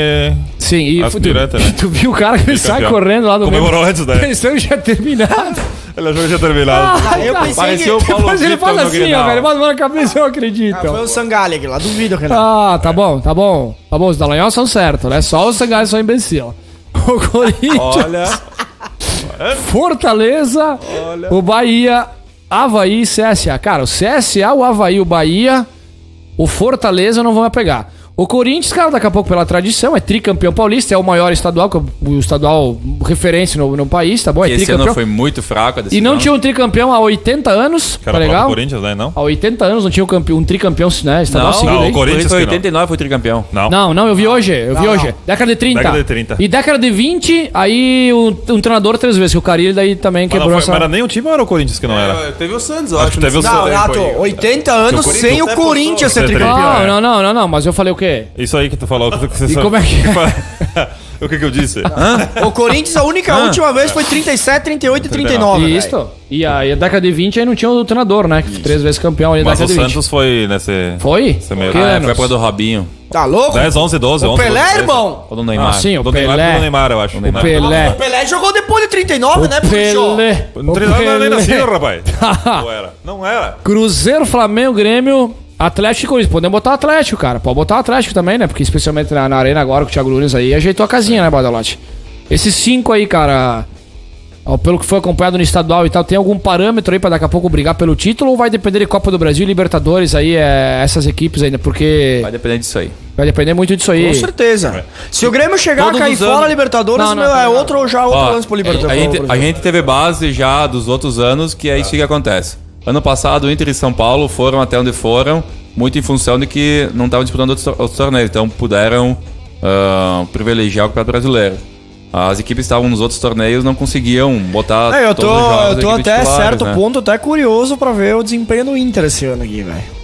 Sim, e Aspirante, tu, né? tu viu o cara que sai campeão. correndo lá do Comemorou antes, né? Pensando que já terminado. Ele achou que já terminado. Eu pensei Pareceu o que... Paulo Mas ele Vitor faz no assim, ó, Grenal. velho. Bota a mão na cabeça, eu acredito. Foi o Sangalli aqui lá, duvido, Renato. Ah, tá bom, tá bom. Tá bom, os Dallagnol são certos, né? Só os Sangalhos são imbecil. O Corinthians, Olha, Fortaleza, o Bahia, Avaí e CSA. Cara, o CSA, o Avaí, o Bahia, o Fortaleza não vão me pegar. O Corinthians, cara, daqui a pouco pela tradição, é tricampeão paulista, é o maior estadual, que é o estadual referência no país, tá bom? É esse ano tricampeão. foi muito fraco a E decisão. não tinha um tricampeão há 80 anos, Que tá era o legal? Corinthians, né? Não? Há 80 anos não tinha um tricampeão, né, estadual seguido não, aí. o Corinthians foi que não. 89, foi tricampeão. Não, eu vi hoje. Década de 30. Década de 30. E década de 20, aí um treinador 3 vezes, que o Carilli daí também Mas quebrou não essa... foi, mas era nem o time ou era o Corinthians que não era? Teve o Santos, eu Acho acho. que teve o nesse Não, Santos. tempo Renato, aí. 80 anos Corinthians sem o até Corinthians ser postou. tricampeão. Não, mas eu falei o quê? Isso aí que tu falou. Que você E como é que é? O que eu disse? O Corinthians, a última vez foi 37, 38 e 39. Isso. E a década de 20 aí não tinha o treinador, né? Que 3 vezes campeão ali na Mas o década de 20. Santos foi nesse... Foi? meio- Que Ah, anos? foi a época do Robinho. Tá louco? 10, 11, 12, O 11, Pelé, 12, irmão? Ou do Neymar. Ah, sim, o Do Neymar, Pelé. do Neymar, eu acho. O Pelé. O Pelé jogou depois de 39, né, bicho? Pelé. Não treinava nem nascido, rapaz. Não era. Não era. Cruzeiro, Flamengo, Grêmio, Atlético e Corinthians. Podemos botar o Atlético, cara. Pode botar o Atlético também, né? Porque especialmente na arena agora com o Thiago Nunes aí, ajeitou a casinha, né, Badalote? Esses 5 aí, cara, ó, pelo que foi acompanhado no estadual e tal, tem algum parâmetro aí pra daqui a pouco brigar pelo título ou vai depender de Copa do Brasil e Libertadores aí, essas equipes ainda? Porque Vai depender disso aí. vai depender muito disso aí. Com certeza. Se o Grêmio chegar Todos a cair os fora anos- Libertadores, Não, não, meu, é não. outro Ó, lance pro Libertadores. a gente teve base já dos outros anos que é isso que acontece. Ano passado, o Inter e São Paulo foram até onde foram, muito em função de que não estavam disputando outros torneios, então puderam privilegiar o Campeonato Brasileiro. As equipes que estavam nos outros torneios não conseguiam botar Eu todos os jogos tô da equipe até titulares, certo né? ponto, até curioso pra ver o desempenho do Inter esse ano aqui, velho.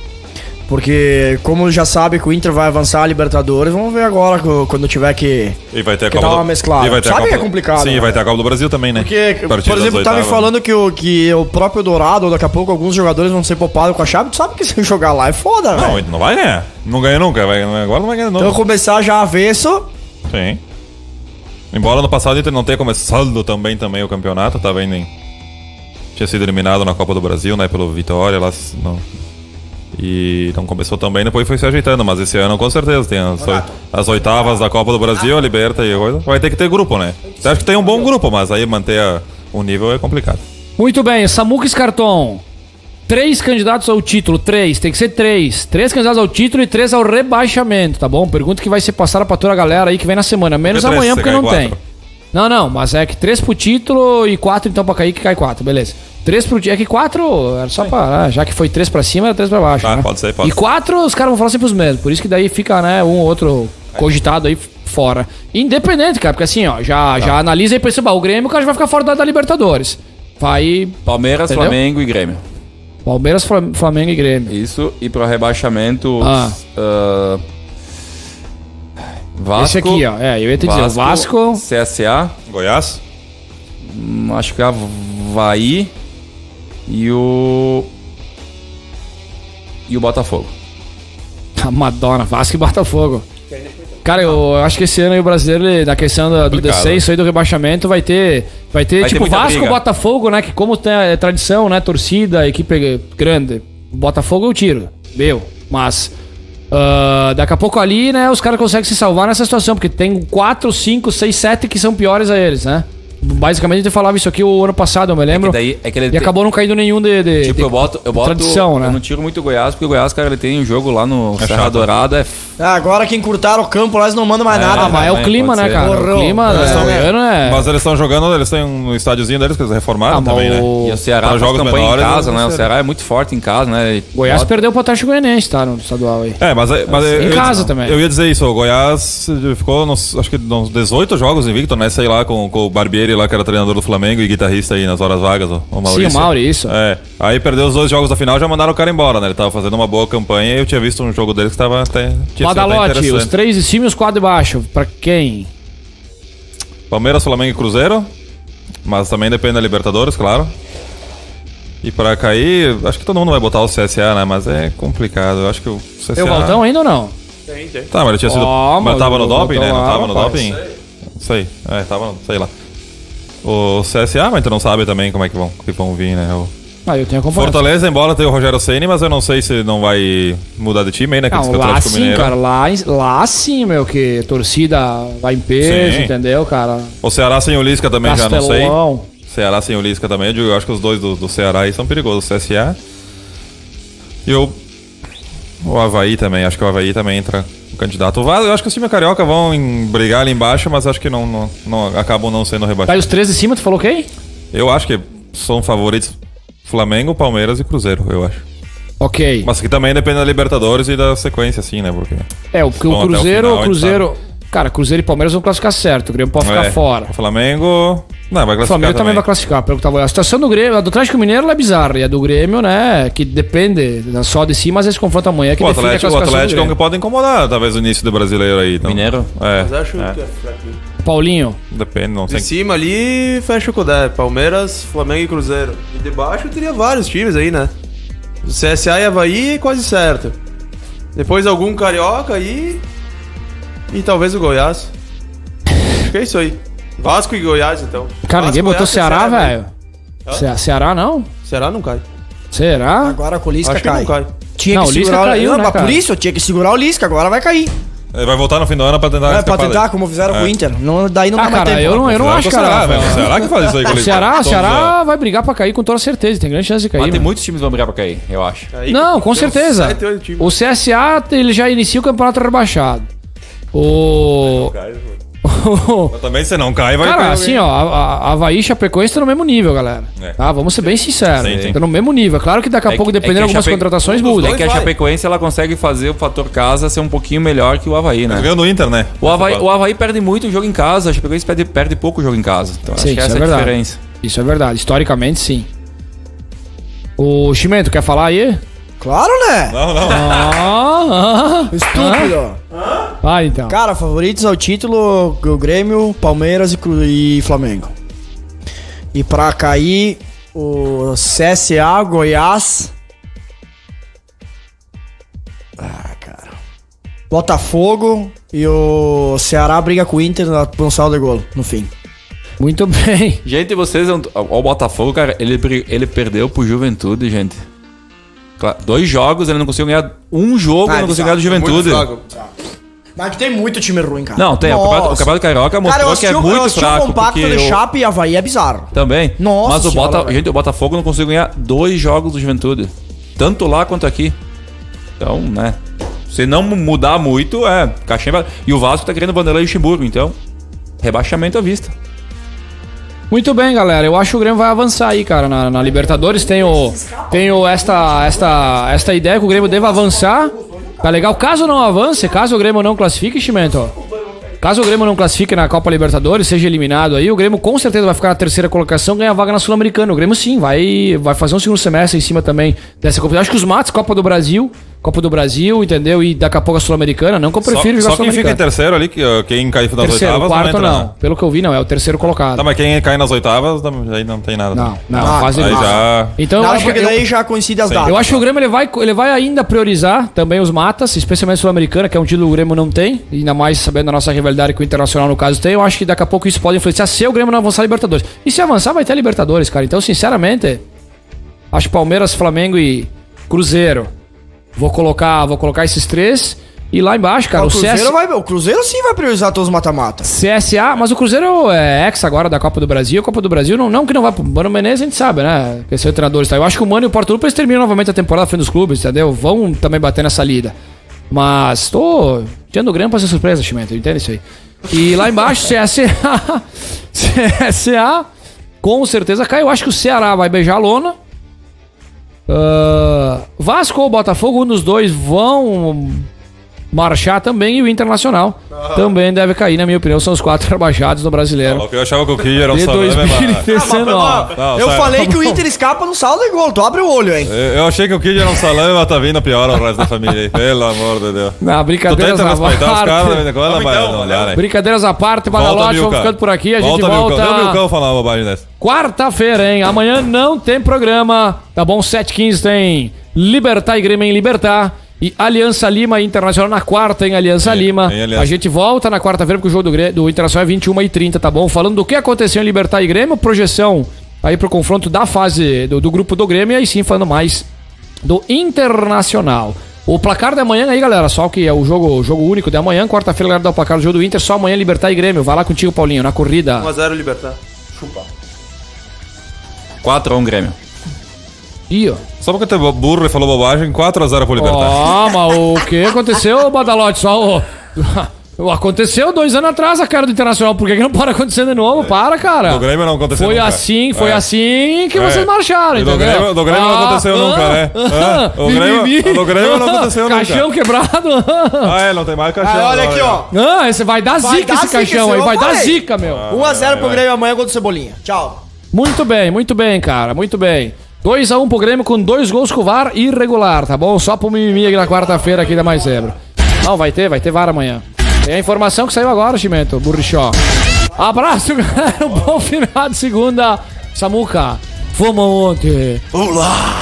Porque, como já sabe que o Inter vai avançar a Libertadores, vamos ver agora quando tiver que... E vai ter a Que Copa dá uma mesclada. E vai ter a Sabe Copa que é complicado, Sim, né? vai ter a Copa do Brasil também, né? Porque, A partir por das exemplo, tá me oitavas. falando que o próprio Dourado, daqui a pouco alguns jogadores vão ser poupados com a chave. Tu sabe que se jogar lá é foda, Não, velho. ele não vai ganhar. Não ganha nunca. Agora não vai ganhar de Então novo. começar já avesso. Sim. Embora no passado o Inter não tenha começado também o campeonato, tava indo tinha sido eliminado na Copa do Brasil, né, pelo Vitória lá, e não começou também, depois foi se ajeitando, mas esse ano com certeza tem as oitavas da Copa do Brasil, a Liberta e a coisa. Vai ter que ter grupo, né? Você acha que tem um bom grupo, mas aí manter o nível é complicado. Muito bem, Samuca Scarton. 3 candidatos ao título, 3, tem que ser 3. 3 candidatos ao título e 3 ao rebaixamento, tá bom? Pergunta que vai ser passada pra toda a galera aí que vem na semana. Menos Porque amanhã, três, porque você não cai tem. 4. Não, mas é que 3 pro título e 4 então pra cair, que cai 4, beleza. 3 pro título, é que 4 era só pra... já que foi 3 pra cima, era 3 pra baixo, Ah, né? pode ser. E 4 os caras vão falar sempre os mesmos, por isso que daí fica, né, um ou outro cogitado aí fora. Independente, cara, porque assim, ó, já analisa e perceba, o Grêmio, o cara já vai ficar fora da Libertadores. Vai... Palmeiras, Entendeu? Flamengo e Grêmio. Palmeiras, Flamengo e Grêmio. Isso, e pro rebaixamento... Vasco... Esse aqui, ó. Eu ia te dizer, o Vasco... CSA, Goiás? acho que Avaí e o Botafogo. A Madonna, Vasco e Botafogo. Cara, eu acho que esse ano aí o brasileiro, na questão do Complicado. descenso aí do rebaixamento, vai ter tipo muita Vasco e briga. Botafogo, né? Que como tem a tradição, né? Torcida, equipe grande. Botafogo eu tiro, mas daqui a pouco ali, né? Os caras conseguem se salvar nessa situação, porque tem 4, 5, 6, 7 que são piores a eles, né? Basicamente a gente falava isso aqui o ano passado, eu me lembro. daí é que ele e tem- acabou não caindo nenhum Tipo, eu boto tradição, né? Eu não tiro muito o Goiás, porque o Goiás, cara, ele tem um jogo lá no Serra chato. Dourada. Agora que encurtaram o campo lá, eles não mandam mais nada. Mas é o né, clima, pode né, ser. cara? Horror. O clima Eles tão- é... Mas eles estão jogando, eles têm um estádiozinho deles que eles reformaram Ah, mas também, né? o- E o Ceará Para faz jogos campanha menores, em casa, não né? O sei. Ceará é muito forte em casa, né? E Goiás bota- perdeu pro Atlético Goianiense, tá? No estadual aí. É, mas Em casa também. Eu ia dizer isso, o Goiás ficou, acho que uns 18 jogos invicto, né? Sei lá, com o Barbieri lá, que era treinador do Flamengo e guitarrista aí nas horas vagas, o Maurício. Sim, o Mauri, isso. É, aí perdeu os 2 jogos da final, já mandaram o cara embora, né? Ele tava fazendo uma boa campanha e eu tinha visto um jogo dele que tava até... tinha sido até Badalote, os interessante. 3 de cima e os 4 de baixo. Pra quem? Palmeiras, Flamengo e Cruzeiro, mas também depende da Libertadores, claro. E pra cair, acho que todo mundo vai botar o CSA, né? Mas é complicado, eu acho que o CSA... Tem o Valtão ainda ou não? Tá, mas ele tinha sido... Ó, mas tava no o doping, né? Valtão Não lá, tava no rapaz. doping? Não sei. É, tava no... sei lá. O CSA, mas tu não sabe também como é que vão vir, né? Eu tenho acompanhado. Fortaleza, embora tenha o Rogério Ceni, mas eu não sei se não vai mudar de time aí, né? Que diz que o Lá Atlético sim, Mineiro- cara. Lá sim, meu, que a torcida vai em peso, Sim. entendeu, cara? O Ceará sem o Lisca também já não sei. Castelão. Ceará sem o Lisca também, eu acho que os dois do Ceará aí são perigosos, o CSA. E o Avaí também, acho que o Avaí também entra o candidato. Eu acho que os times carioca vão brigar ali embaixo, mas acho que não acabam não sendo Tá, e rebaixados. os 3 de cima, tu falou quem? Eu acho que são favoritos Flamengo, Palmeiras e Cruzeiro, eu acho. Ok. Mas que também depende da Libertadores e da sequência, assim, né? Porque Porque vão o até o Cruzeiro, final, a gente Cara, Cruzeiro e Palmeiras vão classificar certo. O Grêmio pode ficar fora. O Flamengo... Não, vai O classificar Flamengo também vai classificar, pelo que tava. A situação do Grêmio, a do Atlético Mineiro é bizarra. E a do Grêmio, né, que depende só de si, mas esse confronto amanhã que O define a Atlético, classificação do é um que Grêmio. pode incomodar, talvez, o início do brasileiro aí. Então. Mineiro? É. Mas acho que é fraquinho. Paulinho. Depende, não De sei. cima ali, fecha com o 10. Palmeiras, Flamengo e Cruzeiro. E de baixo eu teria vários times aí, né? O CSA e Avaí, quase certo. Depois algum Carioca aí. E talvez o Goiás. Acho que é isso aí. Vasco e Goiás, então. Cara, ninguém Vasco, botou Goiás, Ceará, velho. Hã? Ceará não? Ceará não cai. Será? Agora com o Lisca Acho que cai. não cai. Tinha Não, que o Lisca segurar caiu, não, né, mas cara? por isso eu tinha que segurar o Lisca, agora vai cair. Ele vai voltar no fim do ano pra tentar É, pra escapar tentar, daí. como fizeram com o Inter. Não, daí não dá mais cara, tempo. eu não acho, Será, cara. velho? Será que faz isso aí com O ele? Ceará, Todos Ceará vai brigar pra cair com toda certeza. Tem grande chance de cair. Mas tem mano. muitos times que vão brigar pra cair, eu acho. Aí, Não, com tem uns certeza. 7, 8 times. O CSA, ele já inicia o campeonato rebaixado. O... Mas também se não cai, vai Cara, cair assim, alguém. ó, a Avaí e Chapecoense tá no mesmo nível, galera. É. Tá? Vamos ser bem sinceros. Sim, sim. Tá no mesmo nível. Claro que daqui a pouco, dependendo de algumas contratações, muda. É que a Chapecoense ela consegue fazer o fator casa ser um pouquinho melhor que o Avaí, né? Ganhou no Inter, né? O Avaí perde muito jogo em casa, a Chapecoense perde pouco jogo em casa. Então Sim, acho que isso essa é é a verdade. diferença. Isso é verdade. Historicamente, sim. O Chimento, quer falar aí? Claro, né? Não, não. Estúpido. Vai, então. Cara, favoritos ao título, o Grêmio, Palmeiras e Flamengo. E pra cair, o CSA, Goiás. Cara. Botafogo e o Ceará briga com o Inter por um saldo de gol, no fim. Muito bem. Gente, vocês... O Botafogo, cara, ele perdeu pro Juventude, gente. 2 jogos, ele não conseguiu ganhar um jogo, ele não conseguiu ganhar do Juventude. Mas que tem muito time ruim, cara. Não, tem. O Campeonato Carioca mostrou que é muito fraco. O compacto porque de Chape e Avaí é bizarro. Também. Nossa Mas senhora, velho. gente, o Botafogo não conseguiu ganhar 2 jogos do Juventude. Tanto lá quanto aqui. Então, né? Se não mudar muito, caixinha. E o Vasco tá querendo Vanderlei e Luxemburgo, então. Rebaixamento à vista. Muito bem, galera. Eu acho que o Grêmio vai avançar aí, cara. Na Libertadores tenho esta ideia que o Grêmio deva avançar. Tá legal? Caso não avance, caso o Grêmio não classifique, Chimento, caso o Grêmio não classifique na Copa Libertadores, seja eliminado aí, o Grêmio com certeza vai ficar na 3ª colocação, ganhar vaga na Sul-Americana. O Grêmio sim, vai fazer um segundo semestre em cima também dessa competição. Acho que os matos, Copa do Brasil, entendeu? E daqui a pouco a Sul-Americana, não que eu prefiro jogar Só quem fica em Sul-Americana. terceiro ali, quem cai nas Terceiro, oitavas, quarto não entra, não. né? Pelo que eu vi, não. É o terceiro colocado. Tá, mas quem cai nas oitavas, aí não tem nada. Não, fase Aí grupo. já... Então eu Nada, acho porque que daí já coincide as datas. eu acho que o Grêmio ele vai ainda priorizar também os matas, especialmente a Sul-Americana, que é um título que o Grêmio não tem, ainda mais sabendo da nossa rivalidade com o Internacional no caso tem. Eu acho que daqui a pouco isso pode influenciar se o Grêmio não avançar a Libertadores. E se avançar, vai ter a Libertadores, cara. Então, sinceramente, acho que Palmeiras, Flamengo e Cruzeiro. Vou colocar esses 3. E lá embaixo, cara, O Cruzeiro sim vai priorizar todos os mata-mata. CSA, mas o Cruzeiro é ex agora da Copa do Brasil. A Copa do Brasil não que não vai pro Mano Menezes, a gente sabe, né? Que esse é o treinador, tá? Eu acho que o Mano e o Porto Lupe eles terminam novamente a temporada frente dos clubes, entendeu? Vão também bater nessa lida. Mas tô tirando o Grêmio pra ser surpresa, Chimento, entende isso aí? E lá embaixo, CSA, com certeza cai. Eu acho que o Ceará vai beijar a lona. Vasco ou Botafogo, um dos dois vão marchar também, e o Internacional também deve cair, na minha opinião. São os 4 rebaixados do Brasileiro Eu achava que o Kid era um de salame, mas... 2019. Eu falei que o Inter escapa no saldo de gol. Tu abre o olho, hein? Eu achei que o Kid era um salame, mas tá vindo pior o resto da família aí. Pelo amor de Deus. Não, Tu brincadeiras tenta à respeitar os caras, parte. né? Mas não dá, né? Brincadeiras à parte, Badalote, vamos ficando por aqui. A gente Milcão. Deu volta Milcão falar uma bobagem dessa. quarta-feira, hein? Amanhã não tem programa, tá bom? 7h15 tem Libertar e Grêmio em Libertar. E Aliança Lima e Internacional na quarta, em Aliança Lima. em Aliança. A gente volta na quarta-feira, porque o jogo do Internacional é 21h30, tá bom? Falando do que aconteceu em Libertar e Grêmio, projeção aí pro confronto da fase do grupo do Grêmio, e aí sim falando mais do Internacional. O placar de amanhã aí, galera, só que é o jogo único de amanhã. Quarta-feira, galera, dá o placar do jogo do Inter, só amanhã Libertar e Grêmio. Vai lá contigo, Paulinho, na corrida. 1x0 Libertar. Chupa. 4-1 Grêmio. Ih, ó. Só porque tu é burro e falou bobagem, 4x0 pro Libertar. Ó, mas o que aconteceu, Badalote? Só aconteceu 2 anos atrás a cara do Internacional. Por que não pode acontecer de novo? Para, cara. Do Grêmio não aconteceu Foi nunca. assim que vocês marcharam, E do entendeu? Grêmio não aconteceu nunca, né? Do Grêmio não aconteceu nunca. Caixão quebrado. Não tem mais caixão. Olha aqui, ó. Não, esse vai dar Vai zica dar esse zica, caixão esse aí. eu Vai dar falei. zica, meu. 1x0 pro Grêmio amanhã contra o Cebolinha. Tchau. Muito bem, cara. Muito bem. 2x1 pro Grêmio com 2 gols com o VAR irregular, tá bom? Só pro mimimi aqui na quarta-feira aqui da Mais Zebra. Não, vai ter VAR amanhã. Tem a informação que saiu agora, Chimento, Burrichó. Abraço, galera. Um bom final de segunda. Samuca, fomos ontem. Olá!